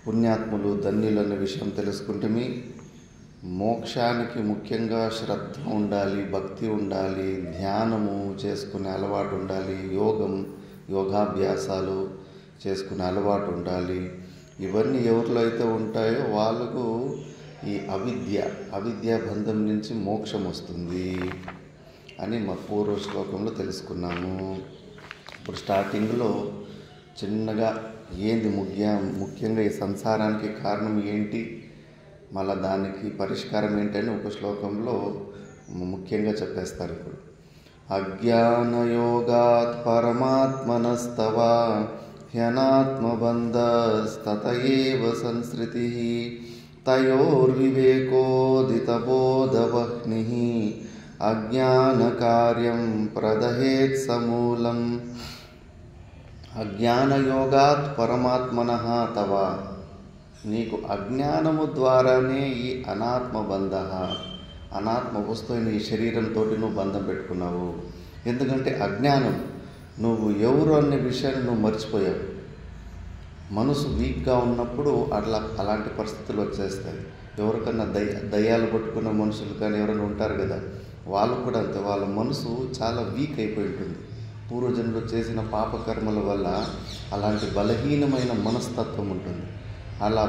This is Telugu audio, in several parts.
పుణ్యాత్ములు ధన్యులన్న విషయం తెలుసుకుంటే మోక్షానికి ముఖ్యంగా శ్రద్ధ ఉండాలి, భక్తి ఉండాలి, ధ్యానము చేసుకునే అలవాటు ఉండాలి, యోగాభ్యాసాలు చేసుకునే అలవాటు ఉండాలి. ఇవన్నీ ఎవరిలో అయితే ఉంటాయో వాళ్ళకు ఈ అవిద్య బంధం నుంచి మోక్షం వస్తుంది అని మా పూర్వ శ్లోకంలో తెలుసుకున్నాము. ఇప్పుడు స్టార్టింగ్లో చిన్నగా ఏంది ముఖ్యంగా ఈ సంసారానికి కారణం ఏంటి, మళ్ళీ దానికి పరిష్కారం ఏంటని ఒక శ్లోకంలో ముఖ్యంగా చెప్పేస్తారు. ఇప్పుడు అజ్ఞానయోగాత్ పరమాత్మనస్తవ హ్యనాత్మబంధస్తతయేవ సంస్కృతి తయోర్వివేకోదితబోధవహ్నిః అజ్ఞానకార్యం ప్రదహేత్ సమూలం. అజ్ఞానయోగాత్ పరమాత్మనః తవ, నీకు అజ్ఞానము ద్వారానే ఈ అనాత్మ వస్తువుని ఈ శరీరంతో నువ్వు బంధం పెట్టుకున్నావు. ఎందుకంటే అజ్ఞానం, నువ్వు ఎవరు అనే విషయాన్ని నువ్వు మర్చిపోయావు. మనసు వీక్గా ఉన్నప్పుడు అలాంటి పరిస్థితులు వచ్చేస్తాయి. ఎవరికన్నా దయ్యాలు పట్టుకున్న మనుషులు కానీ ఎవరైనా ఉంటారు కదా, వాళ్ళు కూడా అంతే. వాళ్ళ మనసు చాలా వీక్ అయిపోయి ఉంటుంది. పూర్వజన్మలో చేసిన పాపకర్మల వల్ల అలాంటి బలహీనమైన మనస్తత్వం ఉంటుంది. అలా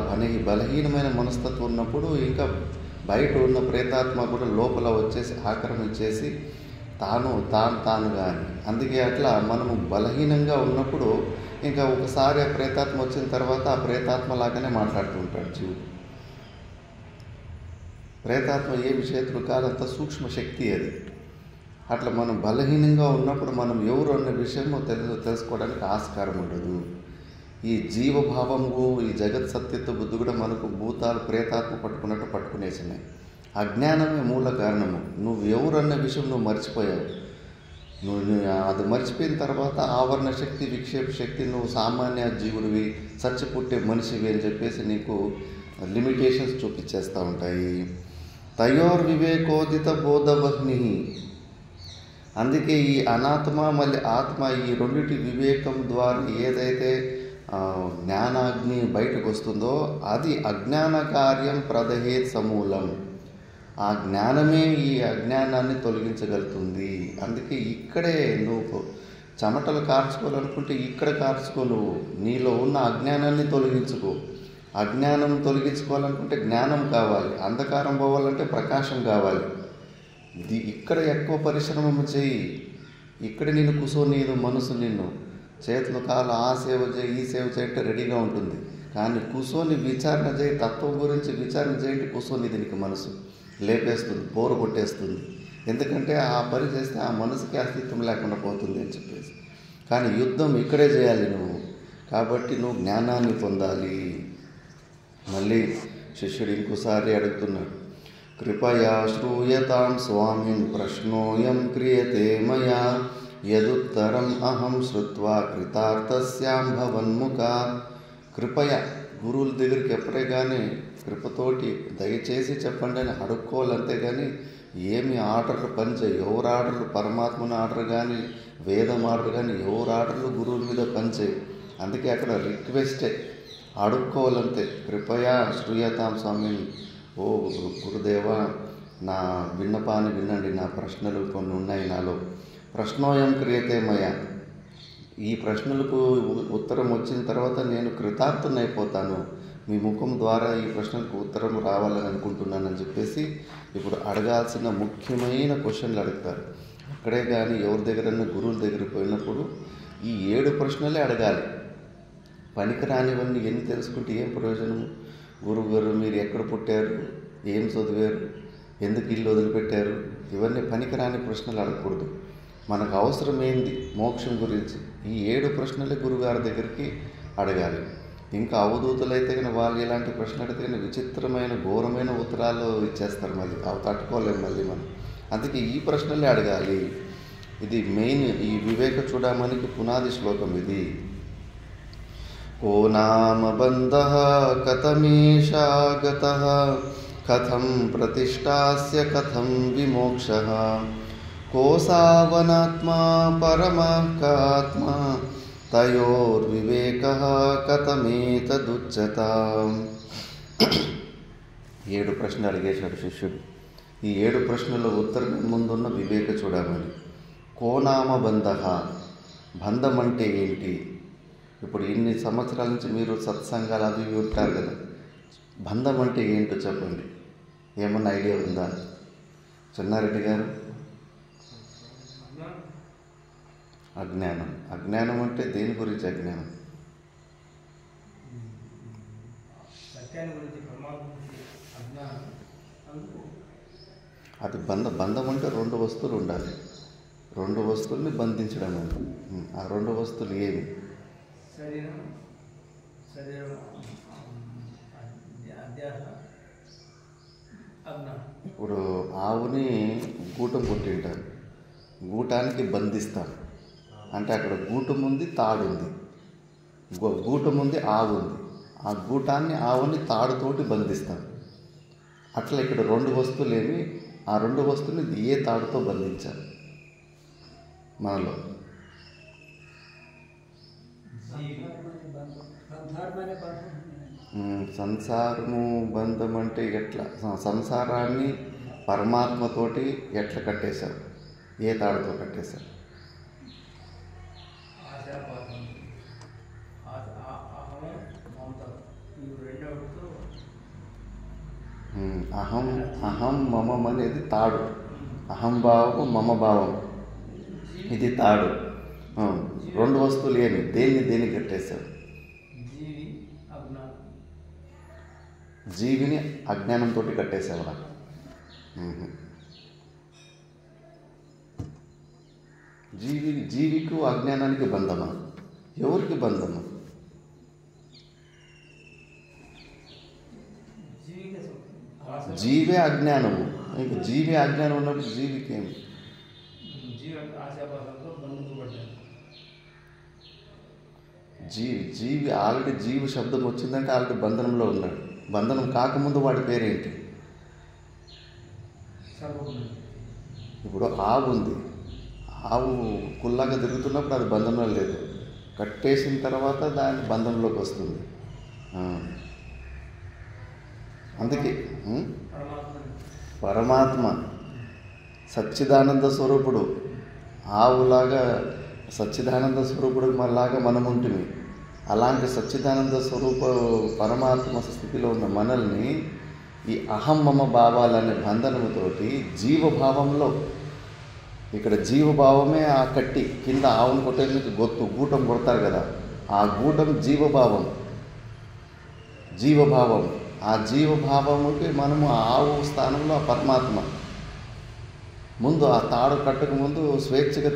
బలహీనమైన మనస్తత్వం ఉన్నప్పుడు ఇంకా బయట ఉన్న ప్రేతాత్మ కూడా లోపల వచ్చేసి ఆక్రమించేసి తాను కానీ. అందుకే అట్లా మనము బలహీనంగా ఉన్నప్పుడు ఇంకా ఒకసారి ఆ ప్రేతాత్మ వచ్చిన తర్వాత ఆ ప్రేతాత్మ లాగానే మాట్లాడుతూ ఉంటాడు జీవుడు. ప్రేతాత్మ ఏమి చేతులు కాదంత సూక్ష్మ శక్తి అది. అట్లా మనం బలహీనంగా ఉన్నప్పుడు మనం ఎవరు అన్న విషయము తెలుసుకోవడానికి ఆస్కారం ఉండదు. ఈ జీవభావము, ఈ జగత్ సత్యత్వ బుద్ధి కూడా మనకు భూతాలు ప్రేతాత్మ పట్టుకున్నట్టు పట్టుకునేసినాయి. అజ్ఞానమే మూల కారణము. నువ్వు ఎవరు అన్న విషయం నువ్వు మర్చిపోయావు. నువ్వు అది మర్చిపోయిన తర్వాత ఆవరణ శక్తి, విక్షేప శక్తి, నువ్వు సామాన్య జీవుడివి, చచ్చిపుట్టే మనిషివి అని చెప్పేసి నీకు లిమిటేషన్స్ చూపించేస్తూ ఉంటాయి. తయోర్వివేకోదిత బోధవహ్ని. అందుకే ఈ అనాత్మ మళ్ళీ ఆత్మ, ఈ రెండింటి వివేకం ద్వారా ఏదైతే జ్ఞానాగ్ని బయటకు వస్తుందో అది అజ్ఞాన కార్యం ప్రదహేత్ సమూలం. ఆ జ్ఞానమే ఈ అజ్ఞానాన్ని తొలగించగలుగుతుంది. అందుకే ఇక్కడే నువ్వు చెమటలు కార్చుకోవాలనుకుంటే ఇక్కడ కార్చుకో. నువ్వు నీలో ఉన్న అజ్ఞానాన్ని తొలగించుకో. అజ్ఞానం తొలగించుకోవాలనుకుంటే జ్ఞానం కావాలి. అంధకారం పోవాలంటే ప్రకాశం కావాలి. ఇక్కడ ఎక్కువ పరిశ్రమ చేయి. ఇక్కడ నేను నీదు మనసు నిన్ను చేతులు కాలు ఆ సేవ చేయి, ఈ సేవ చేయంటే రెడీగా ఉంటుంది. కానీ కూర్చొని విచారణ చేయి, తత్వం గురించి విచారణ చేయండి. కూర్చొని దీనికి మనసు లేపేస్తుంది, బోరు కొట్టేస్తుంది. ఎందుకంటే ఆ పని చేస్తే ఆ మనసుకి అస్తిత్వం లేకుండా పోతుంది అని చెప్పేసి. కానీ యుద్ధం ఇక్కడే చేయాలి నువ్వు. కాబట్టి నువ్వు జ్ఞానాన్ని పొందాలి. మళ్ళీ శిష్యుడు ఇంకోసారి అడుగుతున్నాడు. కృపయా శ్రూయతాం స్వామిన్ ప్రశ్నోయం క్రియతే మయా యదుత్తరం అహం శ్రుత్వా కృతార్థస్యాం భవన్ముఖా. కృపయ, గురువుల దగ్గరికి ఎప్పుడే కానీ కృపతోటి దయచేసి చెప్పండి అని అడుక్కోవాలంతే కానీ ఏమి ఆర్డర్లు పనిచేయి. ఎవరు ఆర్డర్లు, పరమాత్మని ఆర్డర్ కానీ, వేదం ఆర్డర్ కానీ, ఎవరు ఆర్డర్లు గురువుల మీద పనిచేయి. అందుకే అక్కడ రిక్వెస్టే, అడుక్కోవాలంతే. కృపయా శ్రూయతాం స్వామి, ఓ గురుదేవా నా విన్నపాన్ని వినండి, నా ప్రశ్నలు కొన్ని ఉన్నాయి నాలో. ప్రశ్నోయం క్రియతే మయ. ఈ ప్రశ్నలకు ఉత్తరం వచ్చిన తర్వాత నేను కృతార్థనైపోతాను. మీ ముఖం ద్వారా ఈ ప్రశ్నలకు ఉత్తరం రావాలని అనుకుంటున్నానని చెప్పేసి ఇప్పుడు అడగాల్సిన ముఖ్యమైన క్వశ్చన్లు అడుగుతారు. అక్కడే కానీ ఎవరి దగ్గరన్నా గురువుల దగ్గరికి పోయినప్పుడు ఈ 7 ప్రశ్నలే అడగాలి. పనికిరానివన్నీ ఎన్ని తెలుసుకుంటే ఏం ప్రయోజనము? గురువుగారు మీరు ఎక్కడ పుట్టారు, ఏం చదివారు, ఎందుకు ఇల్లు వదిలిపెట్టారు, ఇవన్నీ పనికిరాని ప్రశ్నలు అడగకూడదు. మనకు అవసరమైంది మోక్షం గురించి ఈ 7 ప్రశ్నలే గురుగారి దగ్గరికి అడగాలి. ఇంకా అవధూతులైతే కానీ వాళ్ళు ఇలాంటి ప్రశ్నలు అడిగితే కానీ విచిత్రమైన ఘోరమైన ఉత్తరాలు ఇచ్చేస్తారు. మళ్ళీ అవి తట్టుకోలేము మళ్ళీ మనం. అందుకే ఈ ప్రశ్నలే అడగాలి. ఇది మెయిన్. ఈ వివేక చూడమనికి పునాది శ్లోకం ఇది. కో నామ బంధః కథమేషాగతః కథం ప్రతిష్టాస్య కథం విమోక్షః కోసావనాత్మా పరమాత్మా తయోర్వివేకః కథమేతదుచ్యతాం. 7 ప్రశ్నలు అడిగేశాడు శిష్యుడు. ఈ 7 ప్రశ్నల ఉత్తరం ముందున్న వివేక చూడమని. కోనామ బంధః, బంధం అంటే ఏంటి? ఇప్పుడు ఇన్ని సంవత్సరాల నుంచి మీరు సత్సంగాలు అవి ఉంటారు కదా, బంధం అంటే ఏంటో చెప్పండి. ఏమన్నా ఐడియా ఉందా చెన్నారెడ్డి గారు? అజ్ఞానం. అజ్ఞానం అంటే దేని గురించి అజ్ఞానం? అది బంధం అంటే 2 వస్తువులు ఉండాలి. 2 వస్తువుల్ని బంధించడం అని. ఆ 2 వస్తువులు ఏమి? ఇప్పుడు ఆవుని గూటం కొట్టింటారు, గూటానికి బంధిస్తాం అంటే అక్కడ గూటం ఉంది, తాడు ఉంది. గూటం ఉంది, ఆవు ఉంది. ఆ గూటాన్ని ఆవుని తాడుతోటి బంధిస్తాం. అట్లా ఇక్కడ 2 వస్తువులు ఏమి? ఆ 2 వస్తువుని ఏ తాడుతో బంధించాలి మనలో? సంసారము బంధం అంటే ఎట్లా? సంసారాన్ని పరమాత్మతోటి ఎట్లా కట్టేశారు? ఏ తాడుతో కట్టేశారు? అహం మమం అనేది తాడు. అహంభావము మమభావం ఇది తాడు. 2 వస్తువులు ఏమి? దేన్ని కట్టేశారు? జీవిని అజ్ఞానంతో కట్టేశావరా? జీవికు అజ్ఞానానికి బంధమా? ఎవరికి బంధమా? జీవే అజ్ఞానము. ఇంకా జీవే అజ్ఞానం ఉన్నప్పుడు జీవికేమి? జీవి ఆల్రెడీ జీవి శబ్దం వచ్చిందంటే ఆల్రెడీ బంధనంలో ఉన్నాడు. బంధనం కాకముందు వాడి పేరేంటి? ఇప్పుడు ఆవు ఉంది. ఆవు కుల్లాగా తిరుగుతున్నప్పుడు అది బంధంలో లేదు. కట్టేసిన తర్వాత దాని బంధంలోకి వస్తుంది. అందుకే పరమాత్మ సచ్చిదానంద స్వరూపుడు. ఆవులాగా సచ్చిదానంద స్వరూపుడు మనలాగా మనం ఉంటుంది. అలాంటి సచ్చిదానంద స్వరూప పరమాత్మ స్థితిలో ఉన్న మనల్ని ఈ అహం మమ భావాలనే బంధనముతోటి జీవభావంలో, ఇక్కడ జీవభావమే ఆ కట్టి కింద ఆవును కొట్టేందుకు గూటం కొడతారు కదా, ఆ గూటం జీవభావం. ఆ జీవభావముకి మనము ఆవు స్థానంలో ఆ పరమాత్మ. ముందు ఆ తాడు కట్టక ముందు స్వేచ్ఛగా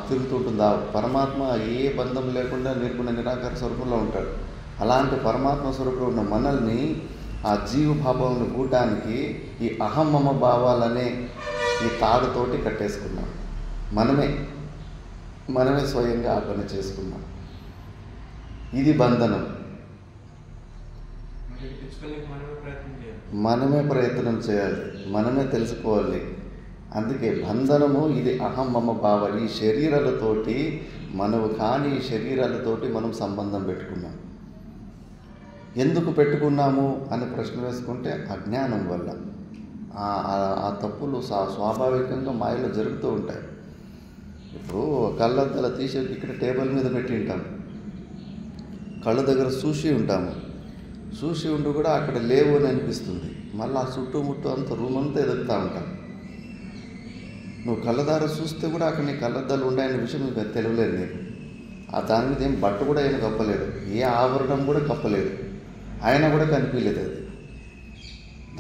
తిరుగుతుంటుంది ఆ పరమాత్మ. ఏ బంధం లేకుండా నిర్గుణ నిరాకార స్వరూపంలో ఉంటాడు. అలాంటి పరమాత్మ స్వరూపంలో ఉన్న మనల్ని ఆ జీవభావం గూటానికి ఈ అహం మమ భావాలనే ఈ తాడుతోటి కట్టేసుకున్నాం. మనమే స్వయంగా ఆ పని చేసుకున్నాం. ఇది బంధనం. మనమే ప్రయత్నం చేయాలి, మనమే తెలుసుకోవాలి. అందుకే బంధనము ఇది అహం మమ భావ. ఈ శరీరాలతోటి మనము కాని శరీరాలతోటి మనం సంబంధం పెట్టుకున్నాం. ఎందుకు పెట్టుకున్నాము అని ప్రశ్న వేసుకుంటే అజ్ఞానం వల్ల. ఆ తప్పులు స్వాభావికంగా మాయలో జరుగుతూ ఉంటాయి. ఇప్పుడు కళ్ళద్దాల తీసి ఇక్కడ టేబుల్ మీద పెట్టి ఉంటాం, కళ్ళ దగ్గర చూసి ఉంటాము. చూసి ఉండి కూడా అక్కడ లేవు అని అనిపిస్తుంది. మళ్ళీ ఆ చుట్టుముట్టు అంత రూమ్ అంతా ఎదుగుతూ ఉంటాం. నువ్వు కళ్ళదార చూస్తే కూడా అక్కడ నీ కళ్ళద్దాలు ఉన్నాయనే విషయం నీకు తెలియలేదు. నీకు దాని మీద ఏం బట్ట కూడా ఏం కప్పలేదు, ఏ ఆవరణం కూడా కప్పలేదు, ఆయన కూడా కనిపించలేదు. అది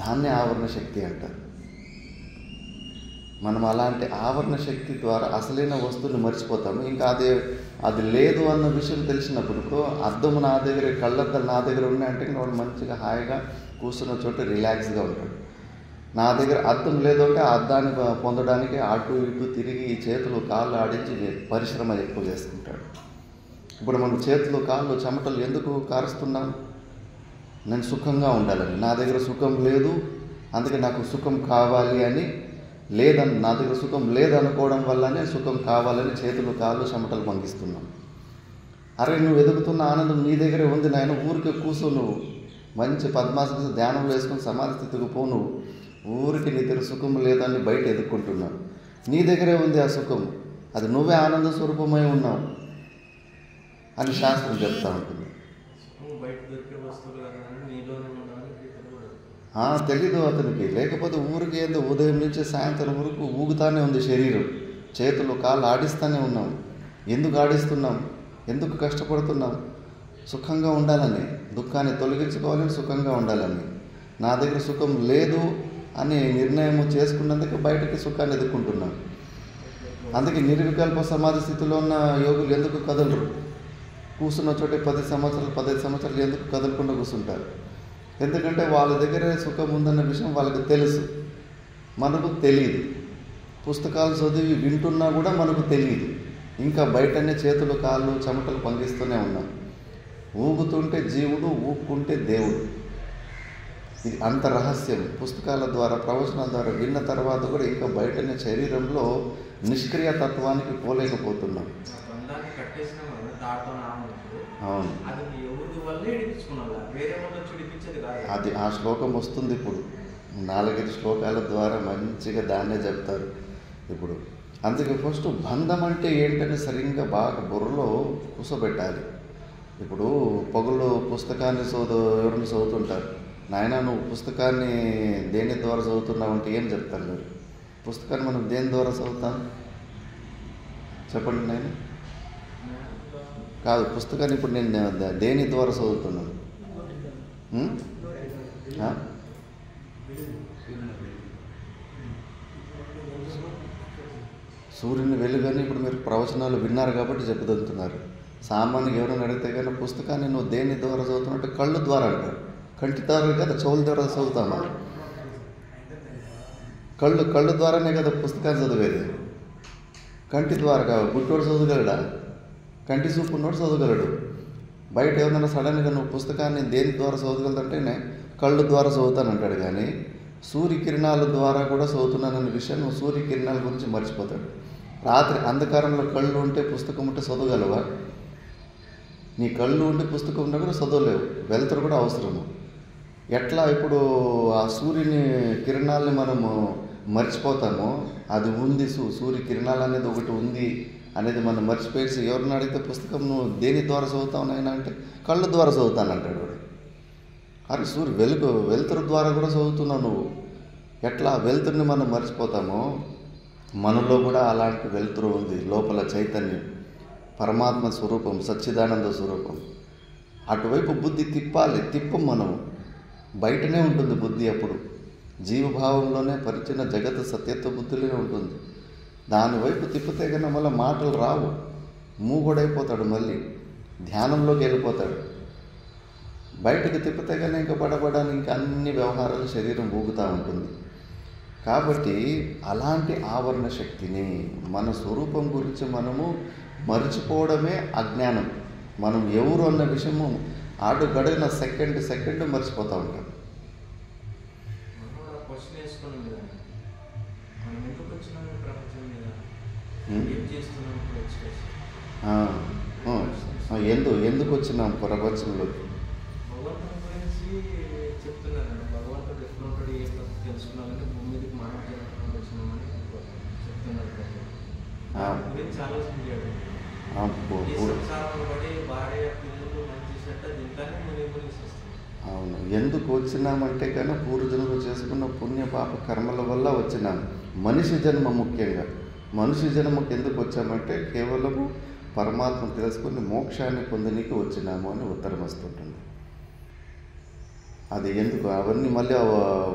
దాన్నే ఆవరణ శక్తి అంటారు. మనం అలాంటి ఆవరణ శక్తి ద్వారా అసలైన వస్తువుని మర్చిపోతాము. ఇంకా అది లేదు అన్న విషయం తెలిసినప్పుడు అద్దము నా దగ్గర, కళ్ళద్దాలు నా దగ్గర ఉన్నాయంటే వాడు మంచిగా హాయిగా కూర్చున్న చోట రిలాక్స్గా ఉంటాడు. నా దగ్గర అద్దం లేదు అంటే ఆ అద్దాన్ని పొందడానికి అటు ఇటు తిరిగి చేతులు కాళ్ళు ఆడించి పరిశ్రమ ఎక్కువ చేసుకుంటాడు. ఇప్పుడు మనం చేతులు కాళ్ళు చెమటలు ఎందుకు కారుస్తున్నాం? నేను సుఖంగా ఉండాలని. నా దగ్గర సుఖం లేదు, అందుకే నాకు సుఖం కావాలి అని నా దగ్గర సుఖం లేదనుకోవడం వల్లనే సుఖం కావాలని చేతులు కాళ్ళు చెమటలు మంగిస్తున్నాం. అరే నువ్వు వెతుకుతున్న ఆనందం నీ దగ్గరే ఉంది నాయన, ఊరికి కూర్చో, నువ్వు మంచి పద్మాసన ధ్యానం వేసుకొని సమాధి స్థితికి పో, నువ్వు ఊరికి నీ దగ్గర సుఖం లేదని బయట ఎదుర్కొంటున్నావు. నీ దగ్గరే ఉంది ఆ సుఖం, అది నువ్వే ఆనంద స్వరూపమై ఉన్నావు అని శాస్త్రం చెప్తా ఉంటుంది. తెలీదు అతనికి. లేకపోతే ఊరికి ఏందో ఉదయం నుంచి సాయంత్రం వరకు ఊగుతానే ఉంది శరీరం, చేతులు కాళ్ళు ఆడిస్తూనే ఉన్నాం. ఎందుకు ఆడిస్తున్నాం? ఎందుకు కష్టపడుతున్నాం? సుఖంగా ఉండాలని, దుఃఖాన్ని తొలగించుకోవాలని, సుఖంగా ఉండాలని. నా దగ్గర సుఖం లేదు అని నిర్ణయం చేసుకున్నందుకు బయటకి సుఖాన్ని ఎదుర్కొంటున్నాం. అందుకే నిర్వికల్ప సమాధి స్థితిలో ఉన్న యోగులు ఎందుకు కదలరు? కూర్చున్న చోటే 10 సంవత్సరాలు 15 సంవత్సరాలు ఎందుకు కదలకుండా కూర్చుంటారు? ఎందుకంటే వాళ్ళ దగ్గరే సుఖం ఉందన్న విషయం వాళ్ళకి తెలుసు, మనకు తెలియదు. పుస్తకాలు చదివి వింటున్నా కూడా మనకు తెలియదు. ఇంకా బయటనే చేతులు కాళ్ళు చెమటలు పంగిస్తూనే ఉన్నాం. ఊగుతుంటే జీవుడు, ఊపుకుంటే దేవుడు. ఇది అంత రహస్యం. పుస్తకాల ద్వారా, ప్రవచనాల ద్వారా విన్న తర్వాత కూడా ఇంకా బయటనే శరీరంలో నిష్క్రియ తత్వానికి పోలేకపోతున్నాం. అవును, అది ఆ శ్లోకం వస్తుంది ఇప్పుడు. 4-5 శ్లోకాల ద్వారా మంచిగా దాన్నే చెప్తారు ఇప్పుడు. అందుకే ఫస్ట్ బంధం అంటే ఏంటని సరిగ్గా బాగా బుర్రలో కూసబెట్టాలి. ఇప్పుడు పగులు పుస్తకాన్ని ఎవరిని చదువుతుంటారు, నాయన నువ్వు పుస్తకాన్ని దేని ద్వారా చదువుతున్నావు అంటే ఏం చెప్తారు మీరు? పుస్తకాన్ని మనం దేని ద్వారా చదువుతాం చెప్పండి నాయన? కాదు, పుస్తకాన్ని ఇప్పుడు నేను దేని ద్వారా చదువుతున్నాను? సూర్యుని వెలుగని ఇప్పుడు మీరు ప్రవచనాలు విన్నారు కాబట్టి చెప్పుదంతున్నారు. సామాన్యంగా ఎవరైనా అడిగితే కానీ పుస్తకాన్ని నువ్వు దేని ద్వారా చదువుతున్నావు అంటే కళ్ళు ద్వారా అంటారు. కంటి ద్వారా కదా, చెవుల ద్వారా చదువుతామా? కళ్ళు ద్వారానే కదా పుస్తకాన్ని చదివేది. కంటి ద్వారా కాదు. గుట్టోడు చదవగలడా? కంటి చూపు ఉన్నోడు చదవగలడు. బయట ఎవరైనా సడన్గా నువ్వు పుస్తకాన్ని దేని ద్వారా చదవగలదంటేనే కళ్ళు ద్వారా చదువుతానంటాడు. కానీ సూర్యకిరణాల ద్వారా కూడా చదువుతున్నానన్న విషయం నువ్వు సూర్యకిరణాల గురించి మర్చిపోతాడు. రాత్రి అంధకారంలో కళ్ళు ఉంటే పుస్తకం ఉంటే చదవగలవా? నీ కళ్ళు ఉంటే పుస్తకం ఉన్నా కూడా చదవలేవు. వెలుతురు కూడా అవసరము. ఎట్లా ఇప్పుడు ఆ సూర్యుని కిరణాలని మనము మర్చిపోతామో, అది ఉంది, సూర్యకిరణాలు అనేది ఒకటి ఉంది అనేది మనం మర్చిపోయేసి ఎవరిని అడిగితే పుస్తకం నువ్వు దేని ద్వారా చదువుతావు నాయన అంటే కళ్ళు ద్వారా చదువుతానంటాడు వాడు. అరే వెలుతురు ద్వారా కూడా చదువుతున్నావు నువ్వు. ఎట్లా వెలుతురుని మనం మర్చిపోతామో మనలో కూడా అలాంటి వెలుతురు ఉంది. లోపల చైతన్యం, పరమాత్మ స్వరూపం, సచ్చిదానంద స్వరూపం. అటువైపు బుద్ధి తిప్పం మనము. బయటనే ఉంటుంది బుద్ధి. అప్పుడు జీవభావంలోనే పరిచిన జగత్ సత్యత్వ బుద్ధిలోనే ఉంటుంది. దానివైపు తిప్పితే కన్నా మళ్ళీ మాటలు రావు. మూగోడైపోతాడు, మళ్ళీ ధ్యానంలోకి వెళ్ళిపోతాడు. బయటకు తిప్పితే కన్నా ఇంకా పడబడాని ఇంకా అన్ని వ్యవహారాలు శరీరం ఊగుతూ ఉంటుంది. కాబట్టి అలాంటి ఆవరణ శక్తిని, మన స్వరూపం గురించి మనము మర్చిపోవడమే అజ్ఞానం. మనం ఎవరు అన్న విషయము గడిగిన సెకండ్ మర్చిపోతూ ఉంటాం. ఎందుకు వచ్చినాం ప్రపంచంలోకి? అవును, ఎందుకు వచ్చినామంటే కానీ పూర్వజన్మలు చేసుకున్న పుణ్య పాప కర్మల వల్ల వచ్చినాం. మనిషి జన్మ ముఖ్యంగా. మనిషి జన్మకు ఎందుకు వచ్చామంటే కేవలము పరమాత్మ తెలుసుకుని మోక్షాన్ని పొందనీకి వచ్చినాము అని ఉత్తరం వస్తుంటుంది. అది ఎందుకు అవన్నీ మళ్ళీ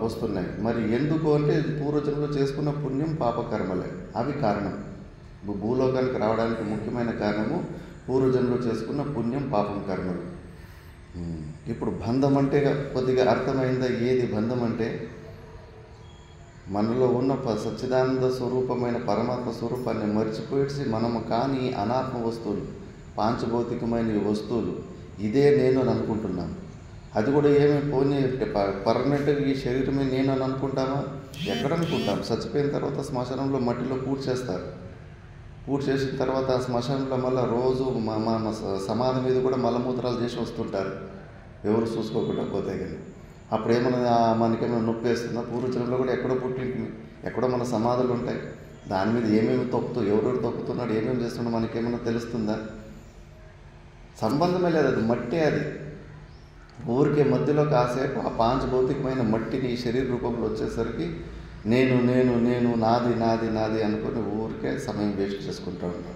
వస్తున్నాయి. మరి ఎందుకు అంటే పూర్వజన్మలో చేసుకున్న పుణ్యం పాపకర్మలే, అవి కారణం. భూలోకానికి రావడానికి ముఖ్యమైన కారణము పూర్వజన్మలో చేసుకున్న పుణ్యం పాపం కర్మలు. ఇప్పుడు బంధం అంటే కొద్దిగా అర్థమైందా? ఏది బంధం అంటే? మనలో ఉన్న సచ్చిదానంద స్వరూపమైన పరమాత్మ స్వరూపాన్ని మర్చిపోయేసి మనము కానీ అనాత్మ వస్తువులు, పాంచభౌతికమైన వస్తువులు ఇదే నేను అని అనుకుంటున్నాను. అది కూడా ఏమి పోనీ పర్మనెంట్గా ఈ శరీరమే నేను అని అనుకుంటామా? ఎక్కడ అనుకుంటాం? చచ్చిపోయిన తర్వాత శ్మశానంలో మట్టిలో పూడ్చేస్తారు. పూజ చేసిన తర్వాత ఆ శ్మశానంలో మళ్ళీ రోజు మా సమాధి మీద కూడా మలమూత్రాలు చేసి వస్తుంటారు, ఎవరు చూసుకోకుండా పోతే కానీ. అప్పుడు ఏమన్నా మనకేమైనా నొప్పి వేస్తుందా? పూర్వజనంలో కూడా ఎక్కడో పుట్టింటి, ఎక్కడో మన సమాధులు ఉంటాయి, దాని మీద ఏమేమి ఎవరెవరు తొక్కుతున్నాడు, ఏమేమి చేస్తున్నాడు మనకేమైనా తెలుస్తుందా? సంబంధమే లేదు, అది మట్టే. అది ఊరికే మధ్యలో కాసేపు ఆ పాంచభౌతికమైన మట్టిని శరీర రూపంలో వచ్చేసరికి నేను నేను నేను నాది నాది నాది అనుకుని ఊరికే సమయం వేస్ట్ చేసుకుంటూ ఉంటాం.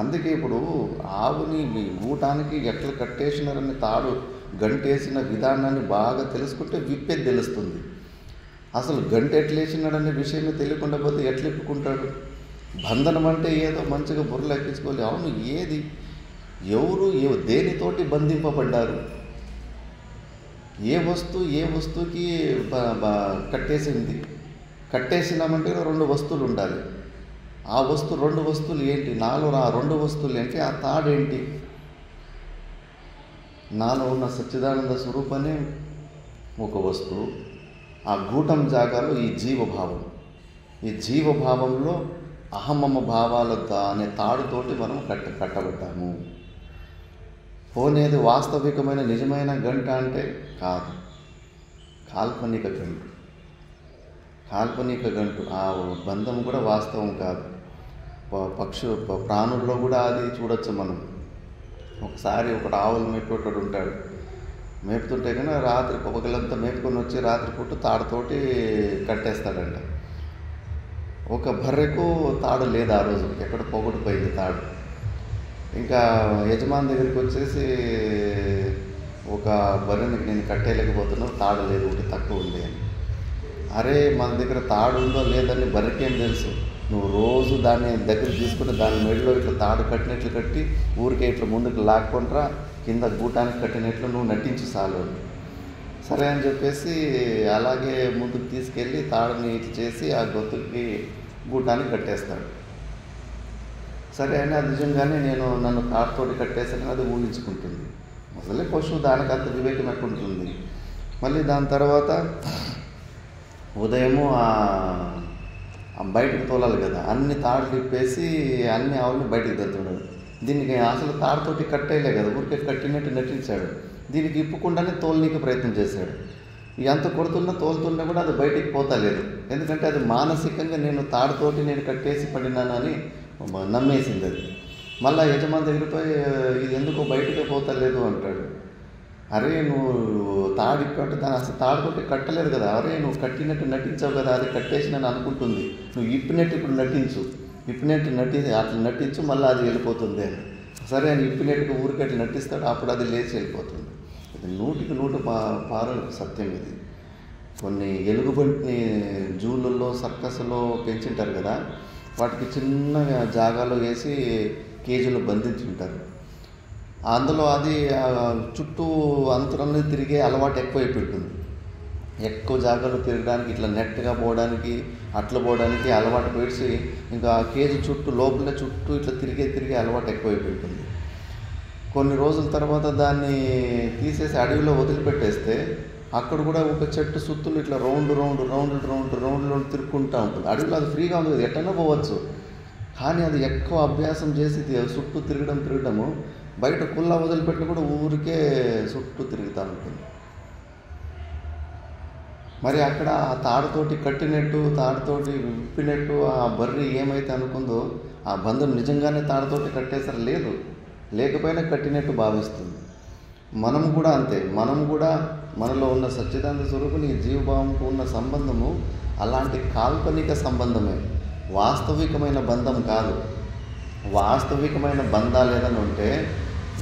అందుకే ఇప్పుడు ఆవుని మీ గూటానికి ఎట్లా కట్టేసినారని తాడు గంటేసిన విధానాన్ని బాగా తెలుసుకుంటే విప్పేది తెలుస్తుంది. అసలు గంట ఎట్లా వేసినాడనే విషయమే తెలియకుండా పోతే ఎట్లా ఇప్పుకుంటాడు? బంధనం అంటే ఏదో మంచిగా బుర్రలు ఎక్కించుకోవాలి. అవును, ఏది ఎవరు దేనితోటి బంధింపబడ్డారు? ఏ వస్తువుకి కట్టేసినామంటే రెండు వస్తువులు ఉండాలి. ఆ రెండు వస్తువులు ఏంటి? నాలో ఆ రెండు వస్తువులు ఏంటి? ఆ తాడేంటి? నాలో ఉన్న సచ్చిదానంద స్వరూపమే ఒక వస్తువు. ఆ గూటం జాగాలో ఈ జీవభావం, ఈ జీవభావంలో అహమమ భావాల అనే తాడుతోటి మనం కట్టబడ్డాము. పోనేది వాస్తవికమైన నిజమైన గంట అంటే కాదు, కాల్పనిక గంటు. ఆ బంధం కూడా వాస్తవం కాదు. ప్రాణుల్లో కూడా అది చూడొచ్చు మనం. ఒకసారి ఒకడు ఆవులు మేపేటోడు ఉంటాడు, మేపుతుంటే కన్నా రాత్రి పగలంతా మేపుకొని వచ్చి రాత్రిపూట తాడుతోటి కట్టేస్తాడంట. ఒక బర్రెకు తాడు లేదు ఆ రోజు, ఎక్కడ పోగొట్టుపోయింది తాడు. ఇంకా యజమాని దగ్గరికి వచ్చేసి, ఒక బర్రెని నేను కట్టేయలేకపోతున్నాను, తాడు లేదు, ఒకటి తక్కువ ఉంది అని. అరే, మన దగ్గర తాడు ఉందో లేదని బర్రెకేం తెలుసు? నువ్వు రోజు దాన్ని దగ్గర తీసుకుని దాని మెడలో ఇట్లా తాడు కట్టినట్లు కట్టి ఊరికే ఇట్లా ముందుకు లాక్కుంటా, కింద గూటానికి కట్టినట్లు నువ్వు నటించు చాలు. సరే అని చెప్పేసి అలాగే ముందుకు తీసుకెళ్ళి తాడుని ఇట్లా చేసి ఆ గొంతుకి గూటానికి కట్టేస్తాడు. సరే అని అది నిజంగానే నన్ను తాడుతోటి కట్టేసాను అది ఊహించుకుంటుంది. మొదలే పశువు, దానికి అంత వివేకం ఎక్కడ ఉంటుంది? మళ్ళీ దాని తర్వాత ఉదయము బయటకు తోలాలి కదా, అన్ని తాడులు ఇప్పేసి అన్ని ఆవులని బయటకు తెస్తున్నాడు. దీనికి అసలు తాడుతోటి కట్టేయలే కదా, ఊరికే కట్టినట్టు నటించాడు. దీనికి ఇప్పకుండానే తోలనీకి ప్రయత్నం చేశాడు. ఎంత కొడుతున్నా తోలుతున్నా కూడా అది బయటికి పోతలేదు. ఎందుకంటే అది మానసికంగా తాడుతోటి కట్టేసి పడినానని నమ్మేసింది అది. మళ్ళీ యజమాని దగ్గర పోయి ఇది ఎందుకో బయటకే పోతలేదు అంటాడు. అరే, నువ్వు తాడు ఇప్పంటే దాన్ని అసలు తాడుతోటి కట్టలేదు కదా, అరే నువ్వు కట్టినట్టు నటించావు కదా, అది కట్టేసినని అనుకుంటుంది. నువ్వు ఇప్పినట్టు ఇప్పుడు నటించు, అట్లా నటించు, మళ్ళీ అది వెళ్ళిపోతుంది అని. సరే అని ఇప్పినట్టుగా ఊరికి అట్లా నటిస్తాడు, అప్పుడు అది లేచి వెళ్ళిపోతుంది. ఇది 100కి 100 సత్యం ఇది. కొన్ని ఎలుగుబంటిని జూలలో సర్కస్లో పెంచుంటారు కదా, వాటికి చిన్న జాగాలో వేసి కేజీలో బంధించుంటారు. అందులో అది చుట్టూ అంతరాన్ని తిరిగే అలవాటు ఎక్కువైపోతుంది. ఎక్కువ జాగాలో తిరగడానికి, ఇట్లా నెట్గా పోవడానికి, అట్లా పోవడానికి అలవాటు పెట్టి ఇంకా కేజీ లోపల చుట్టూ ఇట్లా తిరిగే అలవాటు ఎక్కువైపోతుంది. కొన్ని రోజుల తర్వాత దాన్ని తీసేసి అడవిలో వదిలిపెట్టేస్తే అక్కడ కూడా ఒక చెట్టు సుత్తులు ఇట్లా రౌండ్ తిరుక్కుంటూ ఉంటుంది. అడవిలో అది ఫ్రీగా ఉంది, ఎట్టైనా పోవచ్చు. కానీ అది ఎక్కువ అభ్యాసం చేసి చుట్టూ తిరగడము, బయట కుల్లా వదిలిపెట్టిన కూడా ఊరికే చుట్టూ తిరుగుతూ ఉంటుంది. మరి అక్కడ ఆ తాడుతోటి కట్టినట్టు, తాడుతోటి విప్పినట్టు ఆ బర్రె ఏమైతే అనుకుందో, ఆ బంధం నిజంగానే తాడుతోటి కట్టేసరి లేదు, లేకపోయినా కట్టినట్టు భావిస్తుంది. మనం కూడా అంతే. మనం కూడా మనలో ఉన్న సచ్చిదానంద స్వరూపుని జీవభావంకు ఉన్న సంబంధము అలాంటి కాల్పనిక సంబంధమే, వాస్తవికమైన బంధం కాదు. వాస్తవికమైన బంధాలు ఏదైనా ఉంటే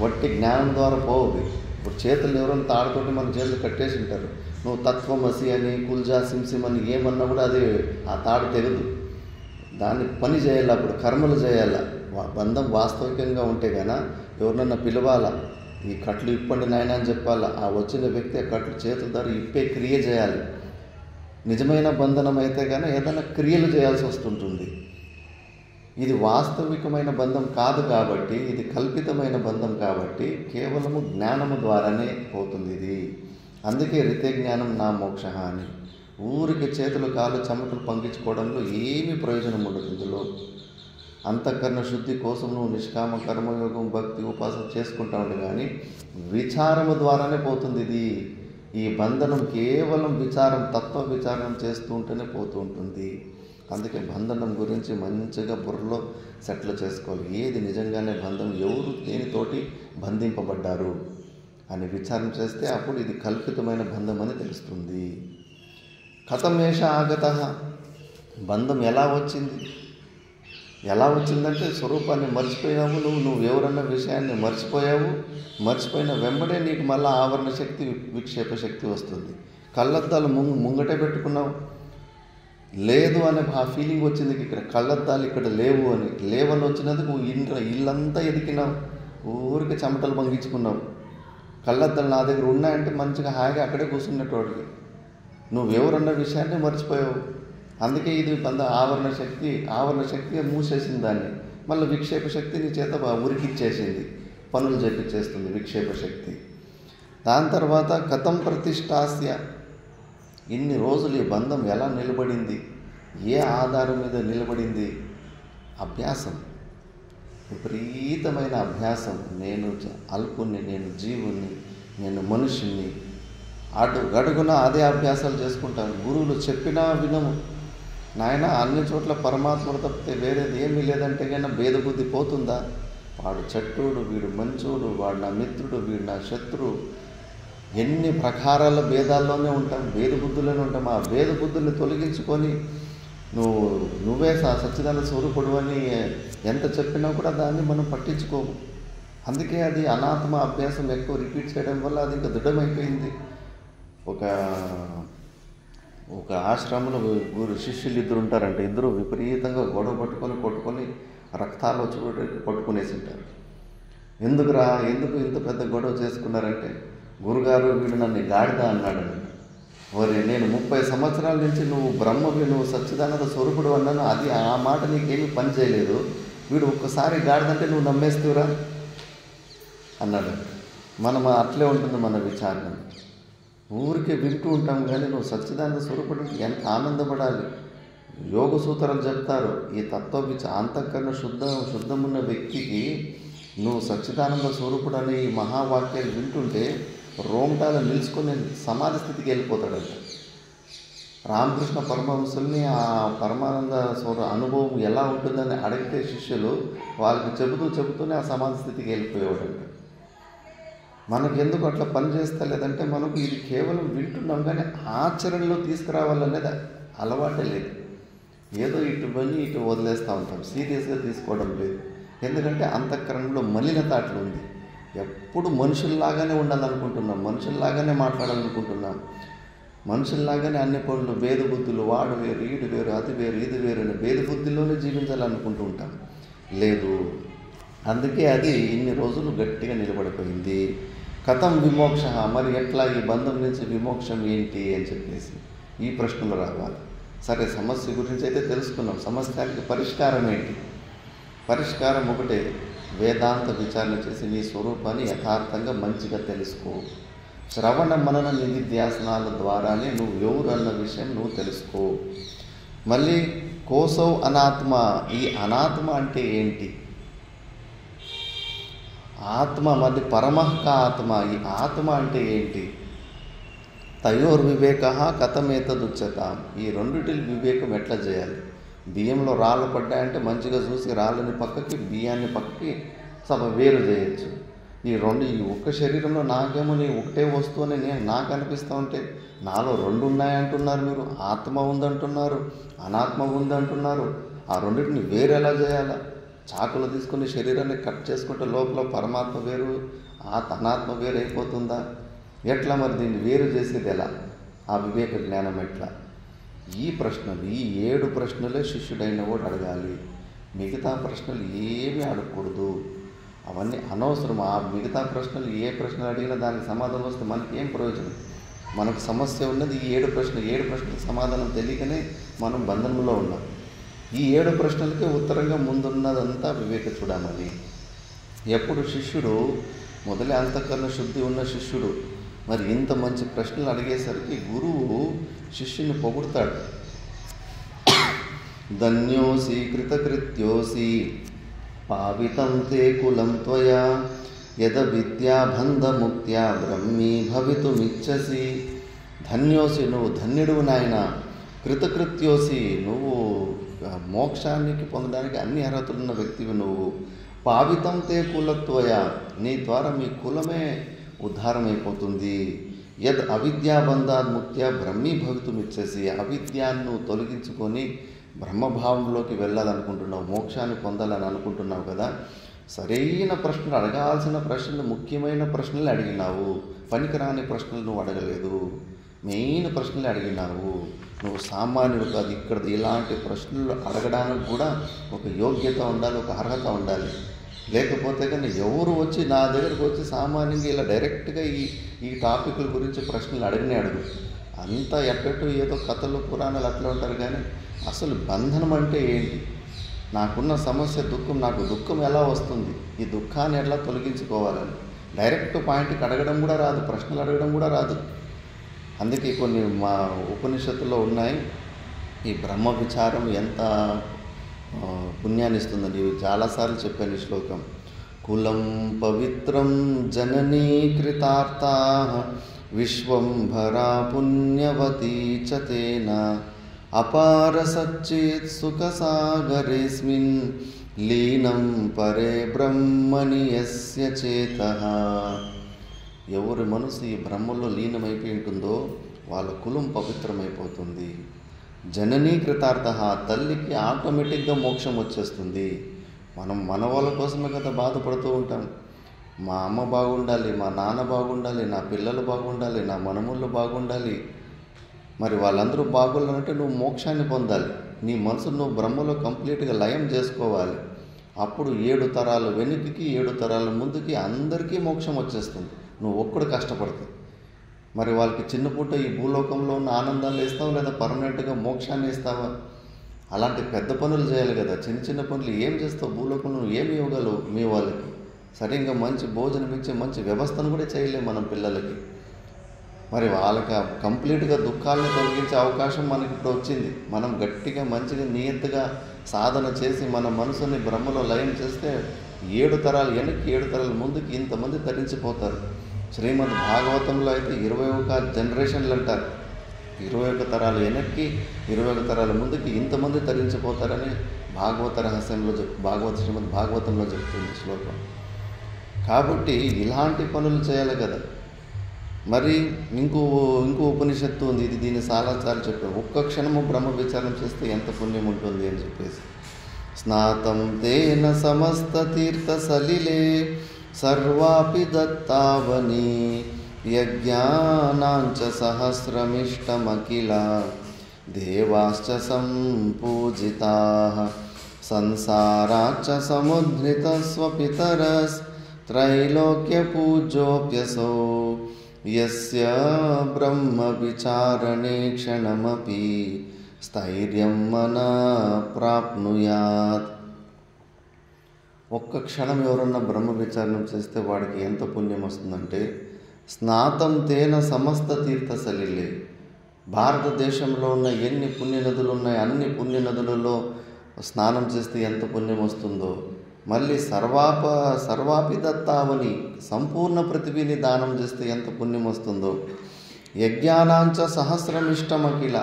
వట్టి జ్ఞానం ద్వారా పోవు. ఇప్పుడు చేతులు ఎవరైనా తాడుతోటి మన చేతులు కట్టేసి ఉంటారు, నువ్వు తత్వమసి అని, కుల్జా సింసిమ్ అని ఏమన్నా కూడా అది ఆ తాడు తెగదు. దాన్ని పని చేయాలి, అప్పుడు కర్మలు చేయాలి. బంధం వాస్తవికంగా ఉంటే గానా ఎవరినన్నా పిలవాలా, ఈ కట్లు ఇప్పండి నాయన అని చెప్పాలా. ఆ వచ్చిన వ్యక్తి ఆ కట్లు చేతుల ద్వారా ఇప్పే క్రియ చేయాలి. నిజమైన బంధనం అయితే కానీ ఏదైనా క్రియలు చేయాల్సి వస్తుంటుంది. ఇది వాస్తవికమైన బంధం కాదు కాబట్టి, ఇది కల్పితమైన బంధం కాబట్టి కేవలము జ్ఞానము ద్వారానే పోతుంది ఇది. అందుకే రితే జ్ఞానం నా మోక్ష అని. ఊరికి చేతులు కాళ్ళు చెమటలు పంపించుకోవడంలో ఏమీ ప్రయోజనం ఉండదు. ఇందులో అంతఃకరణ శుద్ధి కోసం నువ్వు నిష్కామ కర్మయోగం భక్తి ఉపాసన చేసుకుంటా ఉండే, కానీ విచారము ద్వారానే పోతుంది ఇది. ఈ బంధనం కేవలం విచారం, తత్వ విచారం చేస్తూ ఉంటేనే పోతూ ఉంటుంది. అందుకే బంధనం గురించి మంచిగా బుర్రలో సెటిల్ చేసుకోవాలి. ఏది నిజంగానే బంధం, ఎవరు దేనితోటి బంధింపబడ్డారు అని విచారం చేస్తే అప్పుడు ఇది కల్పితమైన బంధం అని తెలుస్తుంది. కథమేష ఆగత, బంధం ఎలా వచ్చింది? ఎలా వచ్చిందంటే స్వరూపాన్ని మర్చిపోయావు నువ్వు ఎవరన్న విషయాన్ని మర్చిపోయావు. మర్చిపోయిన వెంబడే నీకు మళ్ళీ ఆవరణ శక్తి, విక్షేప శక్తి వస్తుంది. కళ్ళద్దాలు ముంగటే పెట్టుకున్నావు, లేదు అనే ఆ ఫీలింగ్ వచ్చింది. ఇక్కడ కళ్ళద్దాలు ఇక్కడ లేవు అని, లేవని వచ్చినందుకు ఇల్లంతా ఎదికినావు, ఊరికి చెమటలు పంగించుకున్నావు. కళ్ళద్దాలు నా దగ్గర ఉన్నాయంటే మంచిగా హాయిగా అక్కడే కూర్చున్నటువంటి నువ్వెవరన్న విషయాన్ని మర్చిపోయావు. అందుకే ఇది ఆవరణ శక్తి మూసేసింది దాన్ని. మళ్ళీ విక్షేప శక్తి నీ చేత ఉరికిచ్చేసింది, పనులు చేపించేస్తుంది విక్షేప శక్తి. దాని తర్వాత కథం ప్రతిష్టాస్య, ఇన్ని రోజులు ఈ బంధం ఎలా నిలబడింది, ఏ ఆధారం మీద నిలబడింది? అభ్యాసం, విపరీతమైన అభ్యాసం. నేను అల్పుణ్ణి, నేను జీవుణ్ణి, నేను మనుషుణ్ణి, అడుగడుగున అదే అభ్యాసాలు చేసుకుంటాను. గురువులు చెప్పినా వినము. నాయన అన్ని చోట్ల పరమాత్మను తప్పితే వేరేది ఏమీ లేదంటే కన్నా భేదబుద్ధి పోతుందా? వాడు చెట్టుడు, వీడు మంచోడు, వాడు నా మిత్రుడు, వీడు నా శత్రువు, ఎన్ని ప్రకారాల భేదాల్లోనే ఉంటాం, భేదబుద్ధుల్లోనే ఉంటాం. ఆ భేదబుద్ధుల్ని తొలగించుకొని నువ్వే సచ్చిదానంద స్వరూపుడు అని ఎంత చెప్పినా కూడా దాన్ని మనం పట్టించుకోము. అందుకే అది అనాత్మ అభ్యాసం ఎక్కువ రిపీట్ చేయడం వల్ల అది ఇంకా దృఢమైపోయింది. ఒక ఆశ్రమంలో శిష్యులు ఇద్దరు ఉంటారంటే, ఇద్దరు విపరీతంగా గొడవ కొట్టుకొని రక్తాలు వచ్చి కొట్టుకునేసి ఉంటారు. ఎందుకు ఇంత పెద్ద గొడవ చేసుకున్నారంటే, గురుగారు వీడు నన్ను గాడిద అన్నాడని. మరి నేను 30 సంవత్సరాల నుంచి నువ్వు బ్రహ్మవి, నువ్వు సచ్చిదానంద స్వరూపుడు అన్నాను, అది ఆ మాట నీకేమీ పని చేయలేదు. వీడు ఒక్కసారి గాడిదంటే నువ్వు నమ్మేస్తువురా అన్నాడు. మనం అట్లే ఉంటుంది మన విచారణ. ఊరికే వింటూ ఉంటాం, కానీ నువ్వు సచ్చిదానంద స్వరూపుడు ఎంత ఆనందపడాలి. యోగ సూత్రాలు చెప్తారు. ఈ అంతఃకరణ శుద్ధమున్న వ్యక్తికి నువ్వు సచ్చిదానంద స్వరూపుడు అనే ఈ మహావాక్యాలు వింటుంటే రోమటాలు నిలుచుకొని సమాధి స్థితికి వెళ్ళిపోతాడంట. రామకృష్ణ పరమహంసుల్ని ఆ పరమానంద అనుభవం ఎలా ఉంటుందని అడిగితే శిష్యులు వాళ్ళకి చెబుతూనే ఆ సమాధి స్థితికి వెళ్ళిపోయేవాడంట. మనకు ఎందుకు అట్లా పని చేస్తలేదంటే, మనకు ఇది కేవలం వింటున్నాం కానీ ఆచరణలో తీసుకురావాలనేది అలవాటే లేదు. ఏదో ఇటు వదిలేస్తూ ఉంటాం, సీరియస్గా తీసుకోవడం లేదు. ఎందుకంటే అంతఃకరణలో మలినత అట్లా ఉంది. ఎప్పుడు మనుషుల్లాగానే ఉండాలనుకుంటున్నాం, మనుషుల్లాగానే మాట్లాడాలనుకుంటున్నాం, మనుషుల్లాగానే అన్ని పనులు, భేదబుద్ధులు, వాడు వేరు, ఈడు వేరు, అది వేరు, ఇది వేరు అని భేదబుద్ధిలోనే జీవించాలనుకుంటూ ఉంటాం. లేదు, అందుకే అది ఇన్ని రోజులు గట్టిగా నిలబడిపోయింది. కథం విమోక్ష, మరి ఎట్లా ఈ బంధం నుంచి విమోక్షం ఏంటి అని చెప్పేసి ఈ ప్రశ్నలు రావాలి. సరే, సమస్య గురించి అయితే తెలుసుకున్నాం. సమస్యకి పరిష్కారం ఏంటి? పరిష్కారం ఒకటే, వేదాంత విచారణ చేసి నీ స్వరూపాన్ని యథార్థంగా మంచిగా తెలుసుకో. శ్రవణ మనన నిధిధ్యాసనాల ద్వారానే నువ్వు ఎవరు అన్న విషయం నువ్వు తెలుసుకో. మళ్ళీ కోసౌ అనాత్మ, ఈ అనాత్మ అంటే ఏంటి? ఆత్మ, మళ్ళీ పరమః ఆత్మ, ఈ ఆత్మ అంటే ఏంటి? తయోర్వివేక కథమేతదుచ్యతాం, ఈ రెండిటి వివేకం ఎట్లా చేయాలి? బియ్యంలో రాళ్ళు పడ్డాయంటే మంచిగా చూసి రాళ్ళని పక్కకి, బియ్యాన్ని పక్కకి వేరు చేయొచ్చు. ఈ ఒక్క శరీరంలో నాకేమో నీ ఒకటే వస్తువు అని నాకు అనిపిస్తూ ఉంటే, నాలో రెండు ఉన్నాయంటున్నారు మీరు, ఆత్మ ఉందంటున్నారు, అనాత్మ ఉందంటున్నారు. ఆ రెండింటిని వేరేలా చేయాలా? చాకులు తీసుకుని శరీరాన్ని కట్ చేసుకుంటే లోపల పరమాత్మ వేరు, అనాత్మ వేరు అయిపోతుందా? ఎట్లా మరి దీన్ని వేరు చేసేది ఎలా? ఆ వివేక జ్ఞానం ఎట్లా? ఈ ప్రశ్నలు, ఈ 7 ప్రశ్నలే శిష్యుడైన వాడు అడగాలి. మిగతా ప్రశ్నలు ఏమీ అడగకూడదు, అవన్నీ అనవసరం. ఆ మిగతా ప్రశ్నలు ఏ ప్రశ్నలు అడిగినా దానికి సమాధానం వస్తే మనకి ఏం ప్రయోజనం? మనకు సమస్య ఉన్నది ఈ 7 ప్రశ్నలకు సమాధానం తెలియకనే మనం బంధనంలో ఉన్నాం. ఈ 7 ప్రశ్నలకే ఉత్తరంగా ముందున్నదంతా వివేక చూడమని. ఎప్పుడు శిష్యుడు మొదలే అంతఃకరణ శుద్ధి ఉన్న శిష్యుడు మరి ఇంత మంచి ప్రశ్నలు అడిగేసరికి గురువు శిష్యుని పొగుడతాడు. ధన్యోసి కృతకృత్యోసి పావితం తే కులం త్వయా యద విద్యాబంధముక్త్యా బ్రహ్మీ భవితుమిచ్చసి. ధన్యోసి, నువ్వు ధన్యుడు నాయన. కృతకృత్యోసి, నువ్వు మోక్షానికి పొందడానికి అన్ని అర్హతలున్న వ్యక్తివి నువ్వు. పావితం తే కులత్వయ, నీ ద్వారా మీ కులమే ఉద్ధారమైపోతుంది. యద్ అవిద్యాబంధాన్ముక్త్యా బ్రహ్మీ భవితుమిచ్చేసి, అవిద్యాన్ని తొలగించుకొని బ్రహ్మభావంలోకి వెళ్ళాలనుకుంటున్నావు, మోక్షాన్ని పొందాలని అనుకుంటున్నావు కదా. సరైన ప్రశ్నలు, అడగాల్సిన ప్రశ్నలు, ముఖ్యమైన ప్రశ్నలు అడిగినావు. పనికిరాని ప్రశ్నలు నువ్వు అడగలేదు, మెయిన్ ప్రశ్నలు అడిగినావు. నువ్వు సామాన్యుడు కాదు. ఇక్కడ ఇలాంటి ప్రశ్నలు అడగడానికి కూడా ఒక యోగ్యత ఉండాలి, ఒక అర్హత ఉండాలి. లేకపోతే కానీ ఎవరు వచ్చి నా దగ్గరకు వచ్చి సామాన్యంగా ఇలా డైరెక్ట్గా ఈ టాపిక్ల గురించి ప్రశ్నలు అడిగినే అడుగు. అంతా ఎట్టట్టు ఏదో కథలు పురాణాలు అట్లా ఉంటారు. కానీ అసలు బంధనం అంటే ఏంటి, నాకున్న సమస్య దుఃఖం, నాకు దుఃఖం ఎలా వస్తుంది, ఈ దుఃఖాన్ని ఎలా తొలగించుకోవాలని డైరెక్ట్ పాయింట్కి అడగడం కూడా రాదు, ప్రశ్నలు అడగడం కూడా రాదు. అందుకే కొన్ని మా ఉపనిషత్తుల్లో ఉన్నాయి. ఈ బ్రహ్మ విచారం ఎంత పుణ్యాన్ని ఇస్తుందని చాలాసార్లు చెప్పాను ఈ శ్లోకం. కులం పవిత్రం జననీ కృతార్థా విశ్వంభరా పుణ్యవతీ చ తేన అపార సచ్చిత్ సుఖసాగరేస్మిన్ లీనం పరే బ్రహ్మణి యస్య చేతః. ఎవరి మనసు ఈ బ్రహ్మలో లీనమైపోయి ఉంటుందో వాళ్ళ కులం పవిత్రమైపోతుంది. జననీ కృతార్థ, తల్లికి ఆటోమేటిక్గా మోక్షం వచ్చేస్తుంది. మనం మన వాళ్ళ కోసమే కదా బాధపడుతూ ఉంటాం. మా అమ్మ బాగుండాలి, మా నాన్న బాగుండాలి, నా పిల్లలు బాగుండాలి, నా మనముళ్ళు బాగుండాలి. మరి వాళ్ళందరూ బాగుండాలంటే నువ్వు మోక్షాన్ని పొందాలి. నీ మనసు నువ్వు బ్రహ్మలో కంప్లీట్గా లయం చేసుకోవాలి. అప్పుడు 7 తరాలు వెనుకకి 7 తరాల ముందుకి అందరికీ మోక్షం వచ్చేస్తుంది. నువ్వు ఒక్కడు కష్టపడుతుంది. మరి వాళ్ళకి చిన్న పూట ఈ భూలోకంలో ఉన్న ఆనందాన్ని ఇస్తావా, లేదా పర్మనెంట్గా మోక్షాన్ని ఇస్తావా? అలాంటి పెద్ద పనులు చేయాలి కదా. చిన్న చిన్న పనులు ఏం చేస్తావు? భూలోకంలో నువ్వు ఏమి ఇవ్వగలవు మీ వాళ్ళకి? సరిగ్గా మంచి భోజనం ఇచ్చే మంచి వ్యవస్థను కూడా చేయలేము మనం పిల్లలకి. మరి వాళ్ళకి కంప్లీట్గా దుఃఖాలను తొలగించే అవకాశం మనకి ఇప్పుడు వచ్చింది. మనం గట్టిగా మంచిగా నియత్తుగా సాధన చేసి మన మనసుని బ్రహ్మలో లయం చేస్తే 7 తరాలు వెనక్కి 7 తరాల ముందుకి ఇంతమంది తరించిపోతారు. శ్రీమద్ భాగవతంలో అయితే 21 జనరేషన్లు అంటారు. 21 తరాలు వెనక్కి 21 తరాల ముందుకి ఇంతమంది తరించిపోతారని భాగవత రహస్యంలో శ్రీమద్ భాగవతంలో చెప్తుంది శ్లోకం. కాబట్టి ఇలాంటి పనులు చేయాలి కదా. మరి ఇంకో ఉపనిషత్తు ఉంది, దీన్ని చాలాసార్లు చెప్పాను. ఒక్క క్షణము బ్రహ్మ విచారం చేస్తే ఎంత పుణ్యం ఉంటుంది అని చెప్పేసి. స్నాతం తేన సమస్త తీర్థ సలిలే సర్వాపి దత్తావని యజ్ఞానాంచ సహస్రమిష్టమఖిల దేవాశ్చ సంపూజితాః సంసారాచ్చ సముద్ధృత స్వపితరస్ త్రైలోక్య పూజ్యోప్యసౌ యస్య బ్రహ్మ విచారణే క్షణమపి స్థైర్యం మన ప్రాప్నుయాత్. ఒక్క క్షణం ఎవరన్నా బ్రహ్మ విచారణం చేస్తే వాడికి ఎంత పుణ్యం వస్తుందంటే, స్నాతం తేన సమస్త తీర్థ సలిలే. భారతదేశంలో ఉన్న ఎన్ని పుణ్యనదులు ఉన్నాయి, అన్ని పుణ్యనదులలో స్నానం చేస్తే ఎంత పుణ్యం వస్తుందో, మళ్ళీ సర్వాపి దత్తావని సంపూర్ణ పృథివీని దానం చేస్తే ఎంత పుణ్యం వస్తుందో, యజ్ఞానాంచ సహస్రమిష్టమఖిల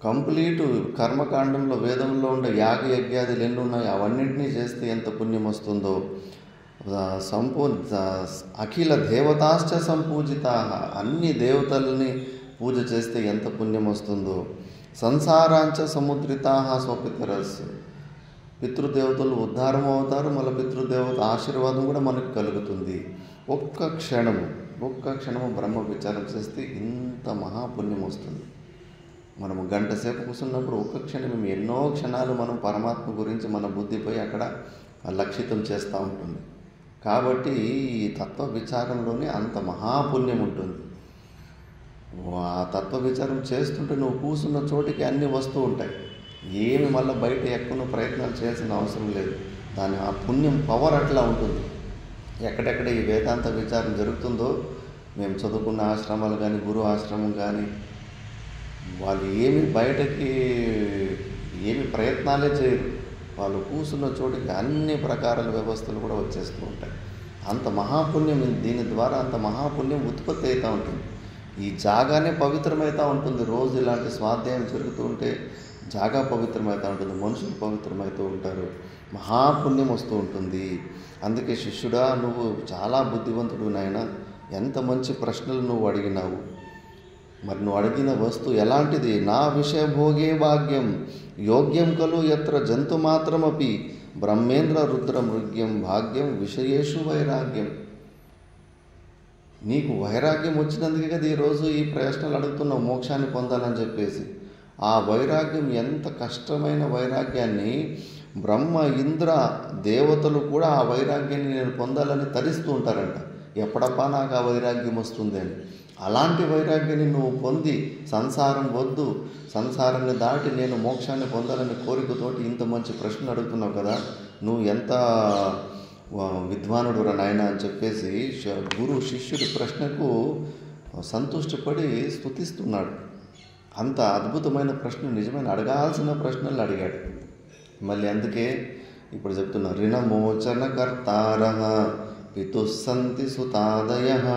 కంప్లీట్ కర్మకాండంలో వేదంలో ఉండే యాగ యజ్ఞాదులు ఎన్ని ఉన్నాయి అవన్నింటినీ చేస్తే ఎంత పుణ్యం వస్తుందో, అఖిల దేవతాశ్చ సంపూజితా అన్ని దేవతల్ని పూజ చేస్తే ఎంత పుణ్యం వస్తుందో, సంసారాంచ సముద్రితా స్వపితరస్ పితృదేవతలు ఉద్ధారం అవుతారు, మళ్ళీ పితృదేవత ఆశీర్వాదం కూడా మనకు కలుగుతుంది. ఒక్క క్షణము బ్రహ్మ విచారం చేస్తే ఇంత మహాపుణ్యం వస్తుంది. మనము గంట సేపు కూర్చున్నప్పుడు ఒక్క క్షణం ఎన్నో క్షణాలు మనం పరమాత్మ గురించి మన బుద్ధిపై అక్కడ లక్షితం చేస్తూ ఉంటుంది. కాబట్టి ఈ తత్వ విచారంలోనే అంత మహాపుణ్యం ఉంటుంది. ఆ తత్వ విచారం చేస్తుంటే నువ్వు కూర్చున్న చోటికి అన్నీ వస్తూ ఉంటాయి. ఏమి మళ్ళీ బయట ఎక్కువ ప్రయత్నాలు చేయాల్సిన అవసరం లేదు. ఆ పుణ్యం పవర్ అట్లా ఉంటుంది. ఎక్కడెక్కడ ఈ వేదాంత విచారం జరుగుతుందో, మేము చదువుకున్న ఆశ్రమాలు కానీ, గురు ఆశ్రమం కానీ, వాళ్ళు బయటకి ప్రయత్నాలే చేయరు. వాళ్ళు కూర్చున్న చోటికి అన్ని ప్రకారాల వ్యవస్థలు కూడా వచ్చేస్తూ ఉంటాయి. అంత మహాపుణ్యం, దీని ద్వారా అంత మహాపుణ్యం ఉత్పత్తి అవుతూ ఉంటుంది. ఈ జాగానే పవిత్రమవుతూ ఉంటుంది. రోజు ఇలాంటి స్వాధ్యాయం జరుగుతూ ఉంటే జాగా పవిత్రమవుతూ ఉంటుంది, మనుషులు పవిత్రమవుతూ ఉంటారు, మహాపుణ్యం వస్తూ ఉంటుంది. అందుకే శిష్యుడా, నువ్వు చాలా బుద్ధివంతుడు నాయన, ఎంత మంచి ప్రశ్నలు నువ్వు అడిగినావు. మరి నువ్వు అడిగిన వస్తువు ఎలాంటిది? నా విషయ భోగే భాగ్యం యోగ్యం కలు ఎత్ర జంతు మాత్రమపి బ్రహ్మేంద్ర రుద్ర మృగ్యం భాగ్యం విషయేషు వైరాగ్యం. నీకు వైరాగ్యం వచ్చినందుకే కదా ఈరోజు ఈ ప్రశ్నలు అడుగుతున్నావు, మోక్షాన్ని పొందాలని చెప్పేసి. ఆ వైరాగ్యం ఎంత కష్టమైన వైరాగ్యాన్ని బ్రహ్మ ఇంద్ర దేవతలు కూడా ఆ వైరాగ్యాన్ని నేను పొందాలని తరిస్తూ ఉంటారంట. ఎప్పుడప్పా నాకు ఆ వైరాగ్యం వస్తుంది అని. అలాంటి వైరాగ్యాన్ని నువ్వు పొంది సంసారం వద్దు, సంసారాన్ని దాటి నేను మోక్షాన్ని పొందాలని కోరికతోటి ఇంత మంచి ప్రశ్నలు అడుగుతున్నావు కదా, నువ్వు ఎంత విద్వానుడు రా నాయన అని చెప్పేసి గురు శిష్యుడి ప్రశ్నకు సంతుష్టపడి స్తుతిస్తున్నాడు. అంత అద్భుతమైన ప్రశ్న, నిజమైన అడగాల్సిన ప్రశ్నలు అడిగాడు. మళ్ళీ అందుకే ఇప్పుడు చెప్తున్నా, ऋणमोचनकर्तारः पितुः सन्ति सुतादयः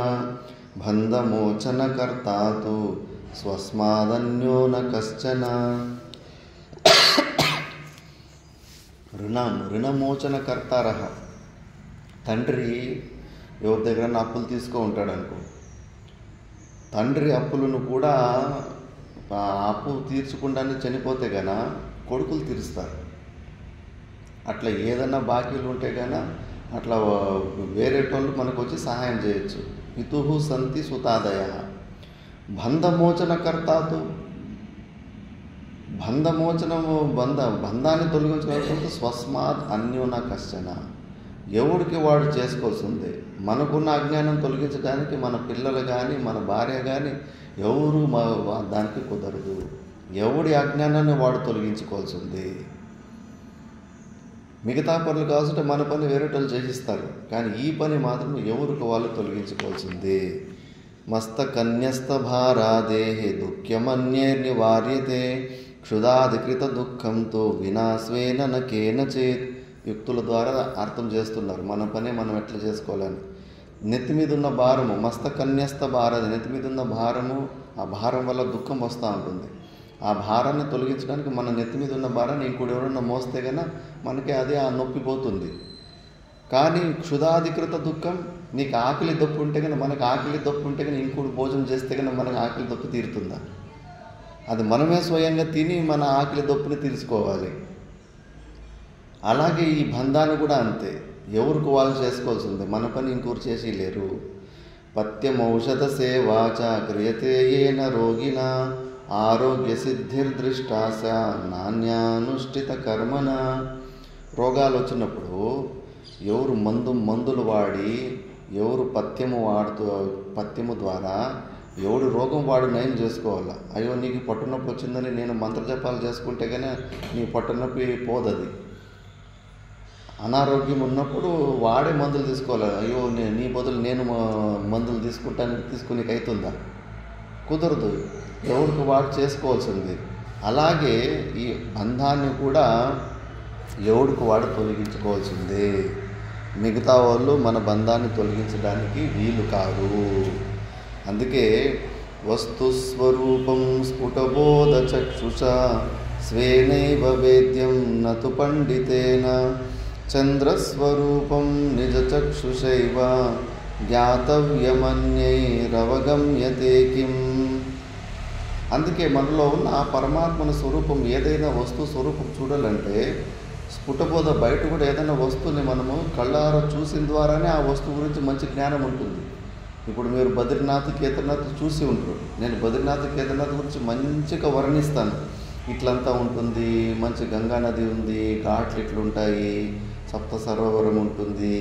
బంధమోచనకర్తా తు స్వస్మాదన్యో న కశ్చన. రుణమోచనకర్తారః, తండ్రి ఎవరి దగ్గర అప్పులు తీసుకో ఉంటాడు అనుకో, తండ్రి అప్పులను కూడా అప్పు తీర్చకుండానే చనిపోతే గన కొడుకులు తీరుస్తారు. అట్లా ఏదన్నా బాకీలు ఉంటే గన అట్లా వేరే వాళ్ళు మనకు వచ్చి సహాయం చేయొచ్చు. పితుః సంతి సుతాదయః బంధమోచనకర్తాతు, బంధాన్ని తొలగించడానికి స్వస్మాత్ అన్యోన కశ్చన, ఎవడికి వాడు చేసుకోవాల్సిందే. మనకున్న అజ్ఞానం తొలగించడానికి మన పిల్లలు కానీ మన భార్య కానీ ఎవరు దానికి కుదరదు. ఎవడి అజ్ఞానాన్ని వాడు తొలగించుకోవాల్సింది. మిగతా పనులు కావాల్సింటే మన పని వేరేటోళ్ళు చేసిస్తారు, కానీ ఈ పని మాత్రం ఎవరికి వాళ్ళు తొలగించుకోవాల్సిందే. మస్తకన్యస్త భారాదేహే దుఃఖ్యమన్యేర్నివార్యతే క్షుదాధికృత దుఃఖంతో వినాశ్వేన నకేనచేత్. యుక్తుల ద్వారా అర్థం చేస్తున్నారు మన పని మనం ఎట్లా చేసుకోవాలని. నెత్తి మీద ఉన్న భారము, మస్తకన్యస్త భారది, నెత్తి మీద ఉన్న భారము, ఆ భారం వల్ల దుఃఖం వస్తూ ఉంటుంది. ఆ భారాన్ని తొలగించడానికి మన నెత్తి మీద ఉన్న భారాన్ని ఇంకోటి ఎవరన్నా మోస్తే కన్నా మనకి అదే ఆ నొప్పి పోతుంది. కానీ క్షుదాధికృత దుఃఖం, నీకు ఆకలి దప్పు ఉంటే కన్నా, మనకు ఆకలి దప్పు ఉంటే కానీ ఇంకోటి భోజనం చేస్తే కన్నా మనకు ఆకలి దప్పు తీరుతుందా? అది మనమే స్వయంగా తిని మన ఆకలి దప్పుని తీర్చుకోవాలి. అలాగే ఈ బంధాన్ని కూడా అంతే, ఎవరికి వాళ్ళు చేసుకోవాల్సిందే, మన పని ఇంకోరు చేసి లేరు. పథ్యమౌషధ సేవాచ క్రియతే ఏన రోగిణ ఆరోగ్య సిద్ధిర్దృష్టాస నాణ్యానుష్ఠిత కర్మన. రోగాలు వచ్చినప్పుడు ఎవరు మందులు వాడి, ఎవరు పథ్యము ద్వారా ఎవడు రోగం వాడు నయం చేసుకోవాలా. అయ్యో నీకు పట్టునొప్పి వచ్చిందని నేను మంత్రజపాలు చేసుకుంటే కానీ నీ పట్టునొప్పి పోదది. అనారోగ్యం ఉన్నప్పుడు వాడే మందులు తీసుకోవాలి. అయ్యో నీ బదులు నేను మందులు తీసుకునేకి అవుతుందా? కుదరదు. ఎవరికి వాడు చేసుకోవాల్సింది. అలాగే ఈ బంధాన్ని కూడా ఎవడికి వాడు తొలగించుకోవాల్సిందే. మిగతా వాళ్ళు మన బంధాన్ని తొలగించడానికి వీలు కాదు. అందుకే వస్తుస్వరూపం స్ఫుటబోధ చక్షుష స్వేనైవ వేద్యం నతు పండితేన చంద్రస్వరూపం నిజ చక్షుషైవ జ్ఞాతవ్యమన్యైరవగమ్యతే కిం. అందుకే మనలో ఉన్న ఆ పరమాత్మన స్వరూపం, ఏదైనా వస్తువు స్వరూపం చూడాలంటే స్ఫుటబోధ, బయట కూడా ఏదైనా వస్తువుని మనము కళ్ళారా చూసిన ద్వారానే ఆ వస్తువు గురించి మంచి జ్ఞానం ఉంటుంది. ఇప్పుడు మీరు బద్రీనాథ్ కేదార్నాథ్ చూసి ఉంటారు. నేను బద్రీనాథ్ కేదార్నాథ్ గురించి మంచిగా వర్ణిస్తాను. ఇట్లంతా ఉంటుంది, మంచి గంగా నది ఉంది, ఘాట్లు ఇట్లుంటాయి, సప్త సరోవరం ఉంటుంది,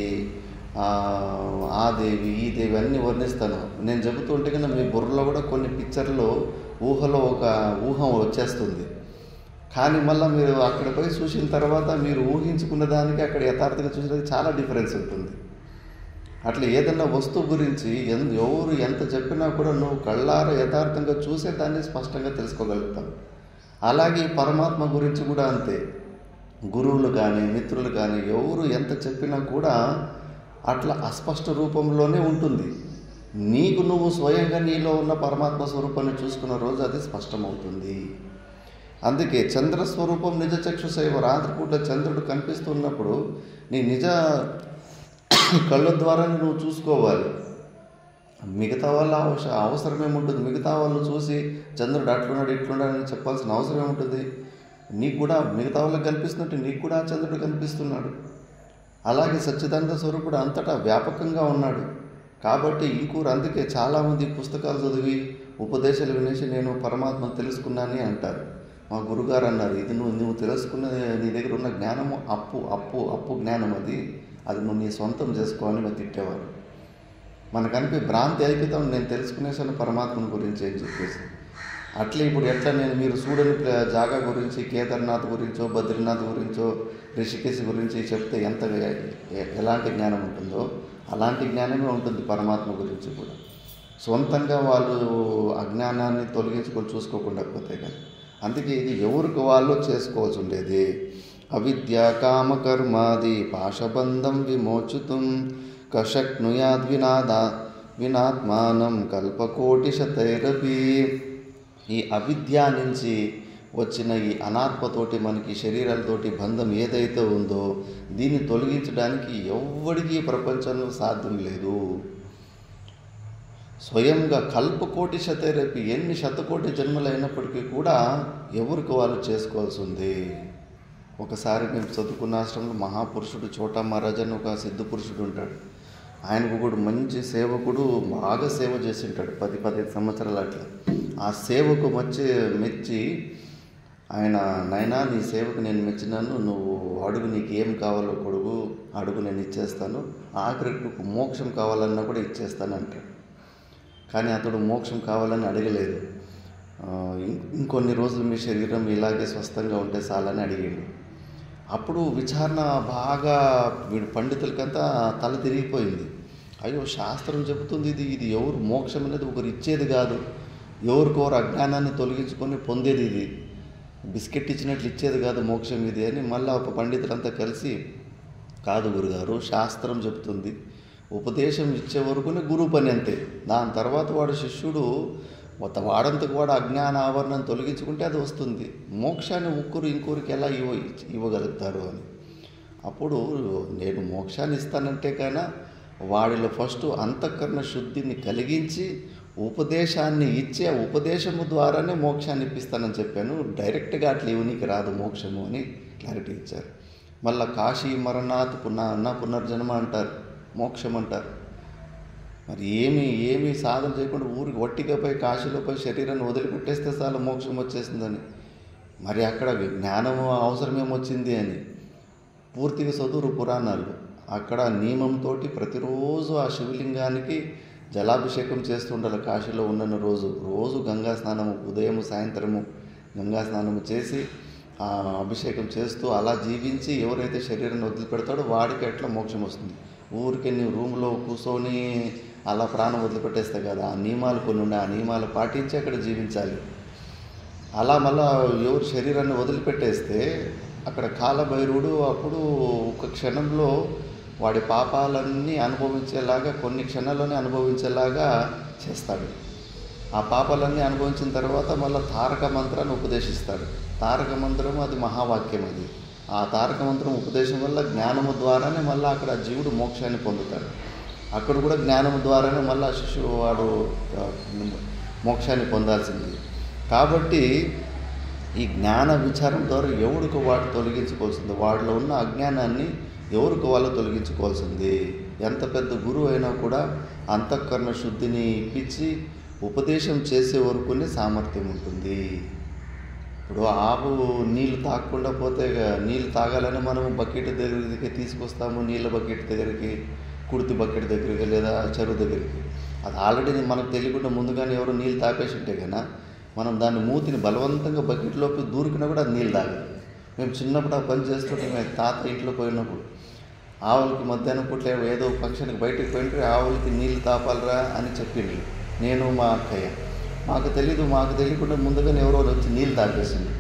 ఆ దేవి ఈ దేవి అన్నీ వర్ణిస్తాను. నేను చెబుతుంటే కన్నా మీ బుర్రలో కూడా కొన్ని పిక్చర్లు ఊహలో ఒక ఊహం వచ్చేస్తుంది. కానీ మళ్ళీ మీరు అక్కడ పోయి చూసిన తర్వాత మీరు ఊహించుకున్న దానికి అక్కడ యథార్థంగా చూసినది చాలా డిఫరెన్స్ ఉంటుంది. అట్లా ఏదన్నా వస్తువు గురించి ఎవరు ఎంత చెప్పినా కూడా నువ్వు కళ్ళారా యథార్థంగా చూసే దాన్ని స్పష్టంగా తెలుసుకోగలుగుతావు. అలాగే పరమాత్మ గురించి కూడా అంతే. గురువులు కానీ మిత్రులు కానీ ఎవరు ఎంత చెప్పినా కూడా అట్లా అస్పష్ట రూపంలోనే ఉంటుంది. నీకు నువ్వు స్వయంగా నీలో ఉన్న పరమాత్మ స్వరూపాన్ని చూసుకున్న రోజు అది స్పష్టమవుతుంది. అందుకే చంద్రస్వరూపం నిజ చక్షుసైవ. రాత్రిపూట చంద్రుడు కనిపిస్తున్నప్పుడు నీ నిజ కళ్ళ ద్వారా నువ్వు చూసుకోవాలి. మిగతా వాళ్ళ అవసరం ఏముంటుంది? మిగతా వాళ్ళు చూసి చంద్రుడు అట్లున్నాడు ఇట్లున్నాడు అని చెప్పాల్సిన అవసరం ఏముంటుంది? నీకు కూడా మిగతా వాళ్ళకి కనిపిస్తున్నట్టు నీకు కూడా ఆ చంద్రుడు కనిపిస్తున్నాడు. అలాగే సచ్చిదానంద స్వరూపుడు అంతటా వ్యాపకంగా ఉన్నాడు. కాబట్టి అందుకే చాలామంది పుస్తకాలు చదివి ఉపదేశాలు వినేసి నేను పరమాత్మను తెలుసుకున్నానని అంటారు. మా గురుగారు అన్నారు, ఇది నువ్వు తెలుసుకున్న నీ దగ్గర ఉన్న జ్ఞానము అప్పు జ్ఞానం, అది నువ్వు నీ సొంతం చేసుకోవాలని మేము తిట్టేవారు. మనకనిపి భ్రాంతి ఐక్యతం నేను తెలుసుకునేసాను పరమాత్మను గురించి అని చెప్పేసి. అట్లే ఇప్పుడు ఎట్లా నేను మీరు చూడని జాగా గురించి, కేదార్నాథ్ గురించో బద్రీనాథ్ గురించో రిషికేశ్ గురించి చెప్తే ఎలాంటి జ్ఞానం ఉంటుందో అలాంటి జ్ఞానమే ఉంటుంది పరమాత్మ గురించి కూడా. సొంతంగా వాళ్ళు అజ్ఞానాన్ని తొలగించుకొని చూసుకోకుండా పోతే కానీ. అందుకే ఇది ఎవరికి వాళ్ళు చేసుకోవాల్సి ఉండేది. అవిద్య కామకర్మాది పాశబంధం విమోచుతం కశక్నుయాద్ వినాత్మానం కల్పకోటి శతైరపి. ఈ అవిద్య నుంచి వచ్చిన ఈ అనాత్మతోటి మనకి శరీరాలతోటి బంధం ఏదైతే ఉందో దీన్ని తొలగించడానికి ఎవ్వడికి ప్రపంచంలో సాధ్యం లేదు. స్వయంగా కల్పకోటి శతైరపి, ఎన్ని శతకోటి జన్మలైనప్పటికీ కూడా ఎవరికి వాళ్ళు చేసుకోవాల్సి ఉంది. ఒకసారి మేము చదువుకున్న ఆశ్రమంలో మహాపురుషుడు చోటా మహారాజ్ అని ఒక సిద్ధ పురుషుడు ఉంటాడు. ఆయనకు కూడా మంచి సేవకుడు, బాగా సేవ చేసి ఉంటాడు 10-15 సంవత్సరాలు అట్లా. ఆ సేవకు మెచ్చి ఆయన, నాయనా నీ సేవకు నేను మెచ్చినాను, నువ్వు అడుగు, నీకు ఏం కావాలో కొడుకు అడుగు, నేను ఇచ్చేస్తాను, ఆఖరికి మోక్షం కావాలన్నా కూడా ఇచ్చేస్తాను అంటాడు. కానీ అతడు మోక్షం కావాలని అడగలేదు. ఇంకొన్ని రోజులు మీ శరీరం ఇలాగే స్వస్థంగా ఉంటే చాలని అడిగాడు. అప్పుడు విచారణ బాగా వీడు పండితులకంతా తల తిరిగిపోయింది. అయ్యో, శాస్త్రం చెబుతుంది ఇది ఎవరు మోక్షం అనేది ఒకరు ఇచ్చేది కాదు, ఎవరికొరు అజ్ఞానాన్ని తొలగించుకొని పొందేది, ఇది బిస్కెట్ ఇచ్చినట్లు ఇచ్చేది కాదు మోక్షం ఇది అని మళ్ళీ ఒక పండితులంతా కలిసి, కాదు గురుగారు, శాస్త్రం చెబుతుంది ఉపదేశం ఇచ్చే వరకునే గురువు పని అంతే, దాని తర్వాత వాడు శిష్యుడు వాడంతకు వాడు అజ్ఞాన ఆవరణను తొలగించుకుంటే అది వస్తుంది. మోక్షాన్ని ఇంకొకరికి ఎలా ఇవ్వగలుగుతారు అని. అప్పుడు నేను మోక్షాన్ని ఇస్తానంటే కానీ వాడిలో ఫస్ట్ అంతఃకరణ శుద్ధిని కలిగించి ఉపదేశాన్ని ఇచ్చి ఆ ఉపదేశము ద్వారానే మోక్షాన్ని ఇప్పిస్తానని చెప్పాను. డైరెక్ట్గా అట్లా ఇవ్వనీకి రాదు మోక్షము అని క్లారిటీ ఇచ్చారు. మళ్ళీ కాశీ మరణాత్ పునర్జన్మ అంటారు, మోక్షం అంటారు. మరి ఏమి సాధన చేయకుండా ఊరికి వట్టిగా పోయి కాశీలో పోయి శరీరాన్ని వదిలిపెట్టేస్తే చాలు మోక్షం వచ్చేసిందని. మరి అక్కడ జ్ఞానము అవసరమేమొచ్చింది అని పూర్తిగా చదువురు పురాణాలు. అక్కడ నియమంతో ప్రతిరోజు ఆ శివలింగానికి జలాభిషేకం చేస్తుండాలి. కాశీలో ఉన్న రోజు గంగా స్నానము, ఉదయము సాయంత్రము గంగా స్నానము చేసి ఆ అభిషేకం చేస్తూ అలా జీవించి ఎవరైతే శరీరాన్ని వదిలిపెడతాడో వాడికి ఎట్లా మోక్షం వస్తుంది. ఊరికి నీ రూమ్లో కూర్చొని అలా ప్రాణం వదిలిపెట్టేస్తే కదా, ఆ నియమాలు కొన్ని ఉండే, ఆ నియమాలు పాటించి అక్కడ జీవించాలి. అలా మళ్ళా ఎవరు శరీరాన్ని వదిలిపెట్టేస్తే అక్కడ కాలభైరవుడు అప్పుడు ఒక క్షణంలో వాడి పాపాలన్నీ అనుభవించేలాగా, కొన్ని క్షణాల్లోనే అనుభవించేలాగా చేస్తాడు. ఆ పాపాలన్నీ అనుభవించిన తర్వాత మళ్ళీ తారక మంత్రాన్ని ఉపదేశిస్తాడు. తారక మంత్రం అది మహావాక్యం. అది ఆ తారక మంత్రం ఉపదేశం వల్ల జ్ఞానము ద్వారానే మళ్ళీ అక్కడ జీవుడు మోక్షాన్ని పొందుతాడు. అక్కడ కూడా జ్ఞానము ద్వారానే మళ్ళీ శిశువు వాడు మోక్షాన్ని పొందాల్సింది. కాబట్టి ఈ జ్ఞాన విచారం ద్వారా ఎవరికి వాడు తొలగించుకోవాల్సింది, వాడిలో ఉన్న అజ్ఞానాన్ని ఎవరికి వాళ్ళు తొలగించుకోవాల్సింది. ఎంత పెద్ద గురువు అయినా కూడా అంతఃకరణ శుద్ధిని ఇప్పించి ఉపదేశం చేసే వరకునే సామర్థ్యం ఉంటుంది. ఇప్పుడు ఆవు నీళ్ళు తాగకుండా పోతే, నీళ్ళు తాగాలని మనము బకెట్ దగ్గరికి తీసుకొస్తాము, నీళ్ళ బకెట్ దగ్గరికి, కుర్తి బకెట్ దగ్గరికి లేదా చెరువు దగ్గరికి. అది ఆల్రెడీ మనకు తెలియకుండా ముందుగానే ఎవరు నీళ్ళు తాపేసి ఉంటే కన్నా మనం దాన్ని మూతిని బలవంతంగా బకెట్లోకి దూరికినా కూడా అది నీళ్ళు తాగదు. మేము చిన్నప్పుడు ఆ పని చేస్తుంటే తాత ఇంట్లో పోయినప్పుడు ఆవులకి మధ్యాహ్నం పూట్ల ఏదో ఫంక్షన్కి బయటకు పోయింటే ఆవులకి నీళ్ళు తాపాలరా అని చెప్పింది. నేను మా అక్కయ్య మాకు తెలియకుండా ముందుగానే ఎవరో వచ్చి నీళ్ళు తాగేసింది.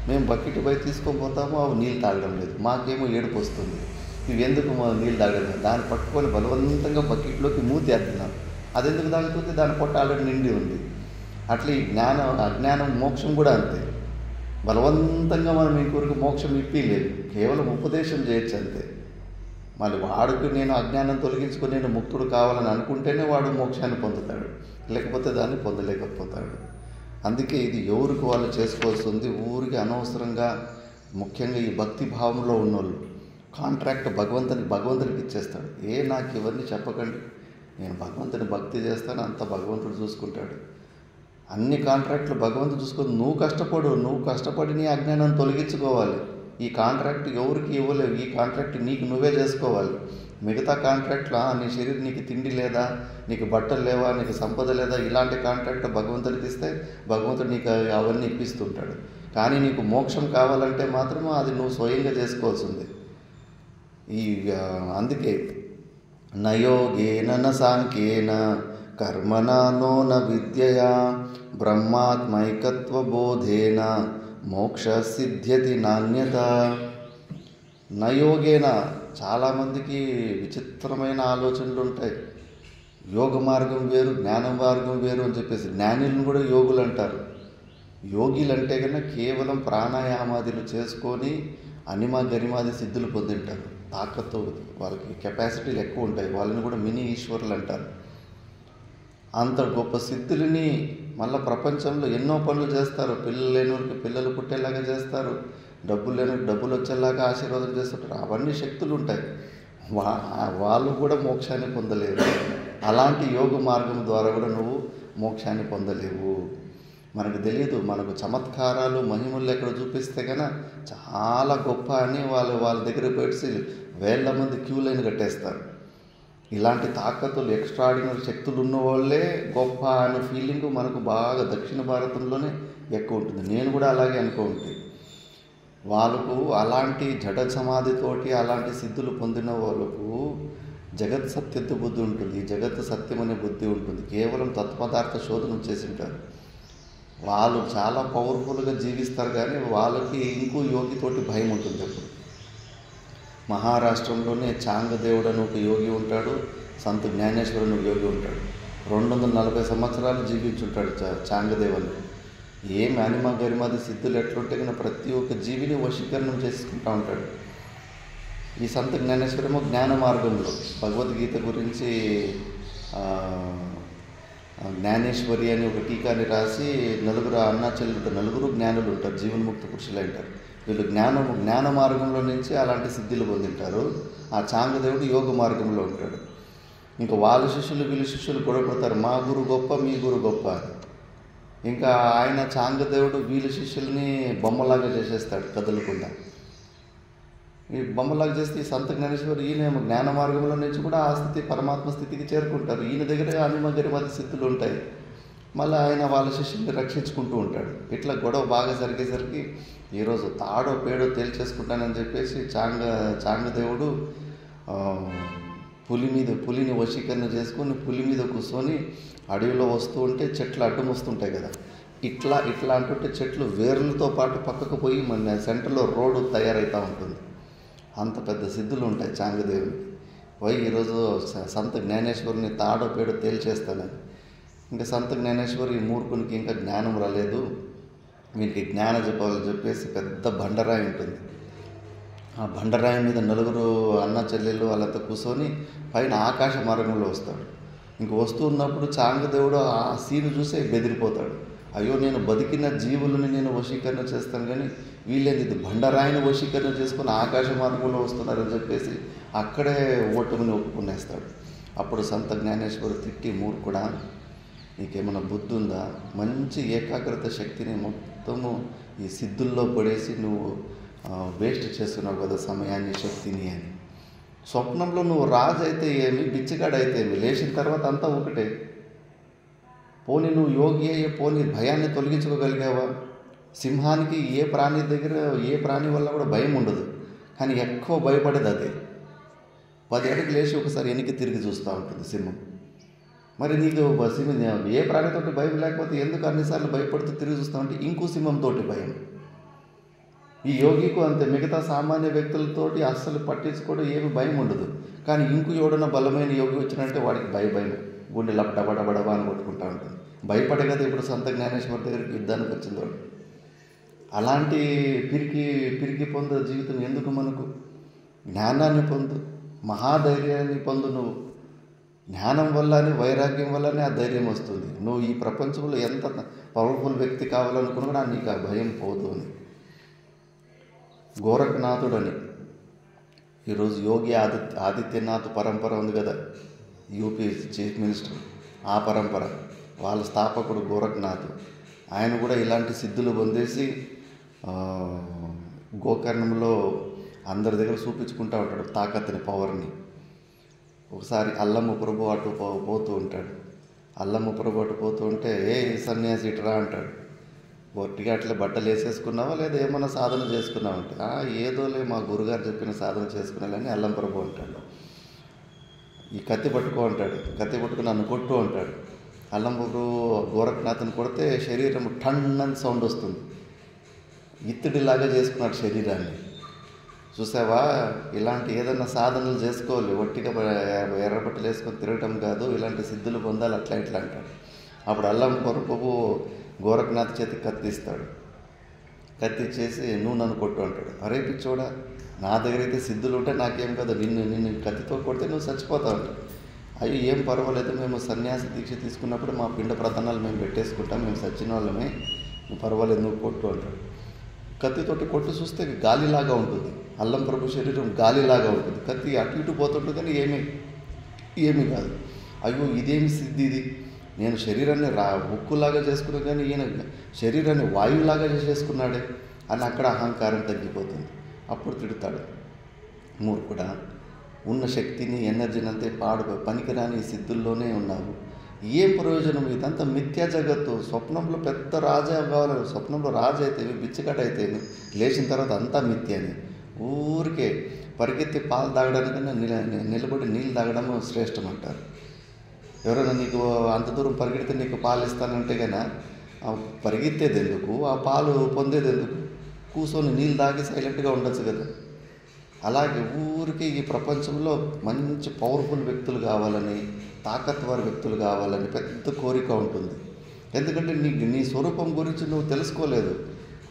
మేము బకెట్ పోయి తీసుకొని పోతాము, అవి నీళ్ళు తాగడం లేదు. మాకేమో ఏడుపు వస్తుంది, ఇవి ఎందుకు మా నీళ్ళు తాగడం. దాన్ని పట్టుకొని బలవంతంగా బకెట్లోకి మూతి వేస్తున్నాం. అది ఎందుకు తాగుతుంది, దాని పొట్ట ఆల్రెడీ నిండి ఉంది. అట్లా ఈ అజ్ఞానం మోక్షం కూడా అంతే. బలవంతంగా మనం ఇంకొకరికి మోక్షం ఇప్పిలేదు, కేవలం ఉపదేశం చేయొచ్చు అంతే. మళ్ళీ వాడికి నేను అజ్ఞానం తొలగించుకొని నేను ముక్తుడు కావాలని అనుకుంటేనే వాడు మోక్షాన్ని పొందుతాడు, లేకపోతే దాన్ని పొందలేకపోతాడు. అందుకే ఇది ఎవరికి వాళ్ళు చేసుకోవాల్సింది. ఊరికి అనవసరంగా, ముఖ్యంగా ఈ భక్తి భావంలో ఉన్నోళ్ళు కాంట్రాక్ట్ భగవంతునికి ఇచ్చేస్తాడు. నాకు ఇవన్నీ చెప్పకండి, నేను భగవంతుని భక్తి చేస్తాను, అంత భగవంతుడు చూసుకుంటాడు. అన్ని కాంట్రాక్ట్లు భగవంతుడు చూసుకొని నువ్వు కష్టపడి నీ అజ్ఞానాన్ని తొలగించుకోవాలి. ఈ కాంట్రాక్ట్ ఎవరికి ఇవ్వలేవు, ఈ కాంట్రాక్ట్ నీకు నువ్వే చేసుకోవాలి. మిగతా కాంట్రాక్ట్లో నీ శరీరం, నీకు తిండి లేదా, నీకు బట్టలు లేవా, నీకు సంపద లేదా, ఇలాంటి కాంట్రాక్ట్ భగవంతుడికి ఇస్తే భగవంతుడు నీకు అవన్నీ ఇప్పిస్తుంటాడు. కానీ నీకు మోక్షం కావాలంటే మాత్రం అది నువ్వు స్వయంగా చేసుకోవాల్సింది. అందుకే నయోగేన న సాంఖ్యేన కర్మణా నో న విద్యయా బ్రహ్మాత్మైకత్వబోధేన మోక్ష సిద్ధ్యతి నాణ్యత. నయోగేన, చాలామందికి విచిత్రమైన ఆలోచనలు ఉంటాయి. యోగ మార్గం వేరు, జ్ఞాన మార్గం వేరు అని చెప్పేసి జ్ఞానులను కూడా యోగులు అంటారు. యోగిలు అంటే కన్నా కేవలం ప్రాణాయామాదులు చేసుకొని అనిమ గరిమాది సిద్ధులు పొందింటారు. తాకత్తు, వాళ్ళకి కెపాసిటీలు ఎక్కువ ఉంటాయి, వాళ్ళని కూడా మినీ ఈశ్వరులు అంటారు. అంత గొప్ప సిద్ధులని మళ్ళీ ప్రపంచంలో ఎన్నో పనులు చేస్తారు. పిల్లలు లేనివారికి పిల్లలు పుట్టేలాగా చేస్తారు, డబ్బులు లేనివారికి డబ్బులు వచ్చేలాగా ఆశీర్వాదం చేస్తుంటారు. అవన్నీ శక్తులు ఉంటాయి. వాళ్ళు కూడా మోక్షాన్ని పొందలేరు. అలాంటి యోగ మార్గం ద్వారా కూడా నువ్వు మోక్షాన్ని పొందలేవు. మనకు తెలియదు, మనకు చమత్కారాలు మహిమలు ఎక్కడ చూపిస్తే కన్నా చాలా గొప్ప అని వాళ్ళ దగ్గర పెట్టి వేల మంది క్యూ లైన్ కట్టేస్తారు. ఇలాంటి తాకతులు, ఎక్స్ట్రాడినరీ శక్తులు ఉన్న వాళ్ళే గొప్ప అనే ఫీలింగ్ మనకు బాగా దక్షిణ భారతంలోనే ఎక్కువ ఉంటుంది. నేను కూడా అలాగే అనుకుంటే, వాళ్ళకు అలాంటి జడ సమాధితోటి అలాంటి సిద్ధులు పొందిన వాళ్ళకు జగత్ సత్యత్వ బుద్ధి ఉంటుంది, జగత్ సత్యం అనే బుద్ధి ఉంటుంది. కేవలం తత్పదార్థ శోధన చేసింటారు. వాళ్ళు చాలా పవర్ఫుల్గా జీవిస్తారు, కానీ వాళ్ళకి ఇంకో యోగితోటి భయం ఉంటుంది. అప్పుడు మహారాష్ట్రంలోనే చాంగదేవుడు అని ఒక యోగి ఉంటాడు, సంత్ జ్ఞానేశ్వరుని ఒక యోగి ఉంటాడు. 240 సంవత్సరాలు జీవించుంటాడు చాంగదేవుని. ఏం అనిమ గరిమాది సిద్ధులు ఎట్లుంటే కానీ ప్రతి ఒక్క జీవిని వశీకరణం చేసుకుంటూ ఉంటాడు. ఈ సంత్ జ్ఞానేశ్వరము జ్ఞాన మార్గంలో భగవద్గీత గురించి జ్ఞానేశ్వరి అని ఒక టీకాని రాసి నలుగురు అన్నాచెల్లుంటారు, నలుగురు జ్ఞానులు ఉంటారు, జీవన్ముక్త పురుషులు అంటారు. వీళ్ళు జ్ఞాన మార్గంలో నుంచి అలాంటి సిద్ధులు పొందింటారు. ఆ చాంగదేవుడు యోగ మార్గంలో ఉంటాడు. ఇంకా వాళ్ళ శిష్యులు వీళ్ళ శిష్యులు గొడవపడతారు, మా గురు గొప్ప మీ గురు గొప్ప అని. ఇంకా ఆయన చాంగదేవుడు వీళ్ళ శిష్యుల్ని బొమ్మలాగా చేసేస్తాడు కదలకుండా. ఈ బొమ్మలాగా చేస్తే ఈ సంత జ్ఞానేశ్వరు ఈయనేమో జ్ఞాన మార్గంలో నుంచి కూడా ఆ స్థితి పరమాత్మ స్థితికి చేరుకుంటారు. ఈయన దగ్గర అనిమ గరిమాది స్థితులు ఉంటాయి. మళ్ళీ ఆయన వాళ్ళ శిష్యుల్ని రక్షించుకుంటూ ఉంటాడు. ఇట్లా గొడవ బాగా జరిగేసరికి ఈరోజు తాడో పేడో తేల్చేసుకుంటానని చెప్పేసి చాంగదేవుడు పులిని వశీకరణ చేసుకొని పులి మీద కూర్చొని అడవిలో వస్తూ ఉంటే చెట్లు అడ్డం వస్తుంటాయి కదా, ఇట్లా అంటుంటే చెట్లు వేర్లతో పాటు పక్కకు పోయి మన సెంటర్లో రోడ్డు తయారవుతూ ఉంటుంది. అంత పెద్ద సిద్ధులు ఉంటాయి చాంగదేవునికి. ఈరోజు సంత జ్ఞానేశ్వరుని తాడో పేడో తేల్చేస్తానని. ఇంకా సంత జ్ఞానేశ్వరి ఈ మూర్ఖునికి ఇంకా జ్ఞానం రాలేదు, వీరికి జ్ఞాన చెప్పాలని చెప్పేసి పెద్ద బండరాయి ఉంటుంది. ఆ బండరాయి మీద నలుగురు అన్న చెల్లెళ్ళు వాళ్ళంతా కూర్చొని పైన ఆకాశ మార్గంలో వస్తాడు. ఇంక వస్తూ ఉన్నప్పుడు చాంగదేవుడు ఆ సీను చూసే బెదిరిపోతాడు. అయ్యో, నేను బతికిన జీవులని నేను వశీకరణ చేస్తాను, కానీ వీళ్ళేది ఇది బండరాయిని వశీకరణ చేసుకుని ఆకాశ మార్గంలో వస్తున్నారని చెప్పేసి అక్కడే ఓటమిని ఒప్పుకునేస్తాడు. అప్పుడు సంత జ్ఞానేశ్వరు తిట్టి, మూర్ఖుడా, నీకేమైనా బుద్ధి ఉందా? మంచి ఏకాగ్రత శక్తిని మొత్తము ఈ సిద్ధుల్లో పడేసి నువ్వు వేస్ట్ చేస్తున్నావు కదా సమయాన్ని, శక్తిని అని. స్వప్నంలో నువ్వు రాజు అయితే ఏమి, బిచ్చగాడైతే ఏమి, లేచిన తర్వాత అంతా ఒకటే. పోనీ నువ్వు యోగి అయ్యే, పోనీ భయాన్ని తొలగించుకోగలిగావా? సింహానికి ఏ ప్రాణి వల్ల కూడా భయం ఉండదు, కానీ ఎక్కువ భయపడేది అదే. 10 అడుగులు వేసి ఒకసారి వెనక్కి తిరిగి చూస్తూ ఉంటుంది సింహం. మరి నీకు సింహం ఏ ప్రాణితోటి భయం లేకపోతే ఎందుకు అన్నిసార్లు భయపడుతూ తిరిగి చూస్తూ ఉంటే ఇంకో సింహంతోటి భయం. ఈ యోగికు అంతే, మిగతా సామాన్య వ్యక్తులతోటి అస్సలు పట్టించుకోవడం ఏమి భయం ఉండదు. కానీ ఇంకో ఎవడన్నా బలమైన యోగి వచ్చినంటే వాడికి భయం, గుండె డబడబడబా అని కొట్టుకుంటూ ఉంటుంది. భయపడే కదా ఇప్పుడు సంత జ్ఞానేశ్వర్ దగ్గరికి యుద్ధానికి వచ్చింది వాడు. అలాంటి పిరికి పొందు జీవితం ఎందుకు మనకు? జ్ఞానాన్ని పొందు, మహాధైర్యాన్ని పొందు. నువ్వు జ్ఞానం వల్లనే, వైరాగ్యం వల్లనే ఆ ధైర్యం వస్తుంది. నువ్వు ఈ ప్రపంచంలో ఎంత పవర్ఫుల్ వ్యక్తి కావాలనుకున్నా నీకు ఆ భయం పోదు అని. గోరఖనాథుడని ఈరోజు యోగి ఆదిత్యనాథ్ పరంపర ఉంది కదా, యూపీ చీఫ్ మినిస్టర్, ఆ పరంపర వాళ్ళ స్థాపకుడు గోరఖనాథ్. ఆయన కూడా ఇలాంటి సిద్ధులు పొందేసి గోకర్ణంలో అందరి దగ్గర చూపించుకుంటూ ఉంటాడు తాకత్తుని, పవర్ని. ఒకసారి అల్లమ్మ ప్రభు అటు పోతూ ఉంటాడు. అల్లమ్మ ప్రభు అటు పోతూ ఉంటే, ఏ సన్యాసి ఇటురా అంటాడు. ఒట్టిగా అట్లా బట్టలు వేసేసుకున్నావా లేదా ఏమన్నా సాధన చేసుకున్నావు అంటే, ఏదోలే మా గురుగారు చెప్పిన సాధన చేసుకున్నాలని అల్లం ప్రభు అంటాడు. ఈ కత్తి పట్టుకో అంటాడు. కత్తి పట్టుకుని నన్ను కొట్టు అంటాడు. అల్లం ప్రభు గోరఖనాథ్ని కొడితే శరీరం టన్ అని సౌండ్ వస్తుంది. ఇత్తడిలాగా చేసుకున్నాడు శరీరాన్ని. చూసావా, ఇలాంటి ఏదైనా సాధనలు చేసుకోవాలి, ఒట్టిగా ఎర్రబట్టలు వేసుకొని తిరగటం కాదు, ఇలాంటి సిద్ధులు పొందాలి, అట్లా ఇట్లా అంటాడు. అప్పుడు అల్లం ప్రభు గోరఖనాథ్ చేతికి కత్తిస్తాడు. కత్తి ఇచ్చేసి నువ్వు నన్ను కొట్టు అంటాడు. అరే పిచ్చోడా, నా దగ్గర అయితే సిద్ధులు ఉంటే నాకేం కాదు, నిన్ను కత్తితో కొడితే నువ్వు చచ్చిపోతావు అంటాడు. అయ్యో ఏం పర్వాలేదు, మేము సన్యాసి దీక్ష తీసుకున్నప్పుడు మా పిండ ప్రధానాలు మేము పెట్టేసుకుంటాం, మేము సచ్చిన వాళ్ళమే, నువ్వు పర్వాలేదు నువ్వు కొట్టు అంటాడు. కత్తితోటి కొట్టు చూస్తే గాలిలాగా ఉంటుంది. అల్లం ప్రభు శరీరం గాలిలాగా ఉంటుంది. కత్తి అటు ఇటు పోతుంటుంది కానీ ఏమీ కాదు. అయ్యో ఇదేమి సిద్ధి ఇది, నేను శరీరాన్ని ఉక్కులాగా చేసుకున్నా కానీ ఈయన శరీరాన్ని వాయువులాగా చేసుకున్నాడే అని అక్కడ అహంకారం తగ్గిపోతుంది. అప్పుడు తిడతాడు, మూర్ఖుడా, ఉన్న శక్తిని ఎనర్జీని అంతే పనికిరాని సిద్ధుల్లోనే ఉన్నావు, ఏం ప్రయోజనం? ఇదంతా మిథ్యా జగత్తు. స్వప్నంలో పెద్ద రాజా కావాలి, స్వప్నంలో రాజు అయితేవి, బిచ్చకట అయితేవి, లేచిన తర్వాత అంతా మిథ్యని. ఊరికే పరిగెత్తి పాలు తాగడానికన్నా నిలబడి నీళ్ళు తాగడం శ్రేష్టం అంటారు. ఎవరైనా నీకు అంత దూరం పరిగెడితే నీకు పాలు ఇస్తానంటే కన్నా పరిగెత్తేది ఎందుకు, ఆ పాలు పొందేది ఎందుకు? కూర్చొని నీళ్ళు తాగి సైలెంట్గా ఉండొచ్చు కదా. అలాగే ఊరికి ఈ ప్రపంచంలో మంచి పవర్ఫుల్ వ్యక్తులు కావాలని, తాకత్వర వ్యక్తులు కావాలని పెద్ద కోరిక ఉంటుంది. ఎందుకంటే నీ స్వరూపం గురించి నువ్వు తెలుసుకోలేదు.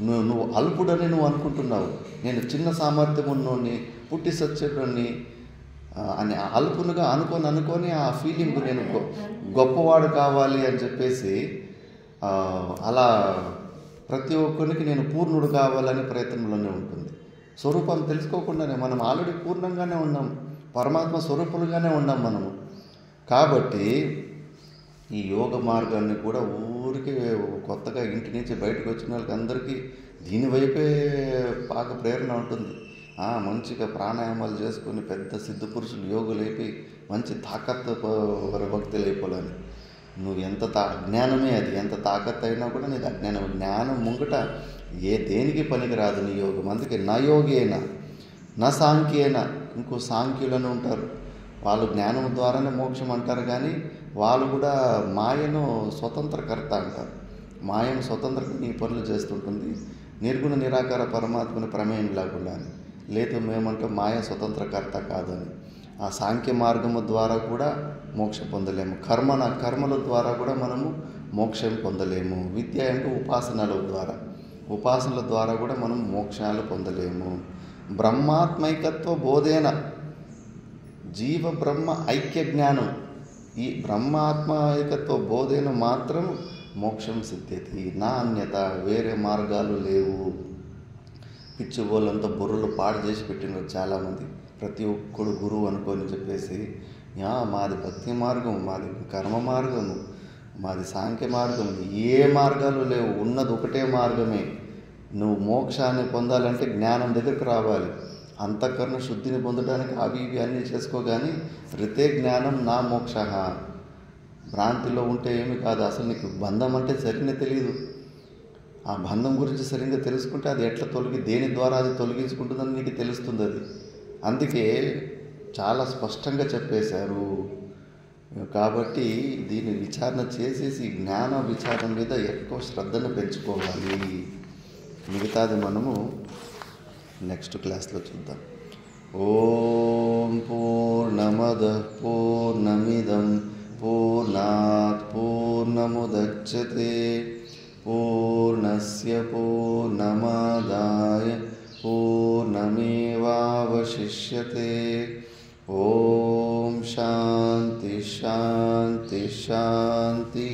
నువ్వు అల్పుడని నువ్వు అనుకుంటున్నావు. నేను చిన్న సామర్థ్యం ఉన్నోని, పుట్టి సచ్చేటోని అని అల్పునుగా అనుకొని ఆ ఫీలింగ్ నేను గొప్పవాడు కావాలి అని చెప్పేసి అలా ప్రతి ఒక్కరికి నేను పూర్ణుడు కావాలని ప్రయత్నంలోనే ఉంటుంది. స్వరూపం తెలుసుకోకుండానే మనం ఆల్రెడీ పూర్ణంగానే ఉన్నాం, పరమాత్మ స్వరూపులుగానే ఉన్నాం మనము. కాబట్టి ఈ యోగ మార్గాన్ని కూడా ఊరికి కొత్తగా ఇంటి నుంచి బయటకు వచ్చిన వాళ్ళకి అందరికీ దీనివైపే బాగా ప్రేరణ ఉంటుంది. మంచిగా ప్రాణాయామాలు చేసుకొని పెద్ద సిద్ధ పురుషులు యోగులు అయిపోయి మంచి తాకత్తు భక్తులు అయిపోవాలని. నువ్వు ఎంత అజ్ఞానమే, అది ఎంత తాకత్తు అయినా కూడా నీది అజ్ఞానం. జ్ఞానం ముంగట దేనికి పనికిరాదు నీ యోగం. అందుకే నా యోగి అయినా నా సాంఖ్య అయినా, ఇంకో సాంఖ్యులను ఉంటారు, వాళ్ళు జ్ఞానం ద్వారానే మోక్షం అంటారు. కానీ వాళ్ళు కూడా మాయను స్వతంత్రకర్త అంటారు. మాయను స్వతంత్రంగా నీ పనులు చేస్తుంటుంది, నిర్గుణ నిరాకార పరమాత్మని ప్రమేయం లేకుండా. లేదు మేమంటాం మాయ స్వతంత్రకర్త కాదని. ఆ సాంఖ్య మార్గము ద్వారా కూడా మోక్షం పొందలేము. కర్మల ద్వారా కూడా మనము మోక్షం పొందలేము. విద్య అంటే ఉపాసనల ద్వారా కూడా మనం మోక్షాలు పొందలేము. బ్రహ్మాత్మైకత్వ బోధేన జీవ బ్రహ్మ ఐక్య జ్ఞానం, ఈ బ్రహ్మాత్మైకత్వ బోధేన మాత్రం మోక్షం సిద్ధ్యతి, నా అన్యత. వేరే మార్గాలు లేవు. పిచ్చి వాళ్ళంతా బుర్రలు పాడు చేసి పెట్టినారు చాలామంది. ప్రతి ఒక్కడు గురువు అనుకొని చెప్పేసి మాది భక్తి మార్గం, మాది కర్మ మార్గము, మాది సాంఖ్య మార్గం, ఏ మార్గాలు లేవు, ఉన్నది ఒకటే మార్గమే. నువ్వు మోక్షాన్ని పొందాలంటే జ్ఞానం దగ్గరికి రావాలి. అంతఃకరణ శుద్ధిని పొందడానికి అవి ఇవి అన్నీ చేసుకోగాని రితే జ్ఞానం నా మోక్ష. భ్రాంతిలో ఉంటే ఏమి కాదు. అసలు నీకు బంధం అంటే సరిగ్గా తెలియదు. ఆ బంధం గురించి సరిగ్గా తెలుసుకుంటే అది ఎట్లా దేని ద్వారా అది తొలగించుకుంటుందని నీకు తెలుస్తుంది. అది అందుకే చాలా స్పష్టంగా చెప్పేశారు. కాబట్టి దీన్ని విచారణ చేసేసి జ్ఞాన విచారం మీద ఎక్కువ శ్రద్ధను పెంచుకోవాలి. మిగతాది మనము నెక్స్ట్ క్లాస్లో చూద్దాం. ఓం పూర్ణమదః పూర్ణమిదం పూర్ణాత్ పూర్ణముదచ్యతే పూర్ణస్య పూర్ణమాదాయ పూర్ణమేవావశిష్యతే. ఓం శాంతి శాంతి శాంతి.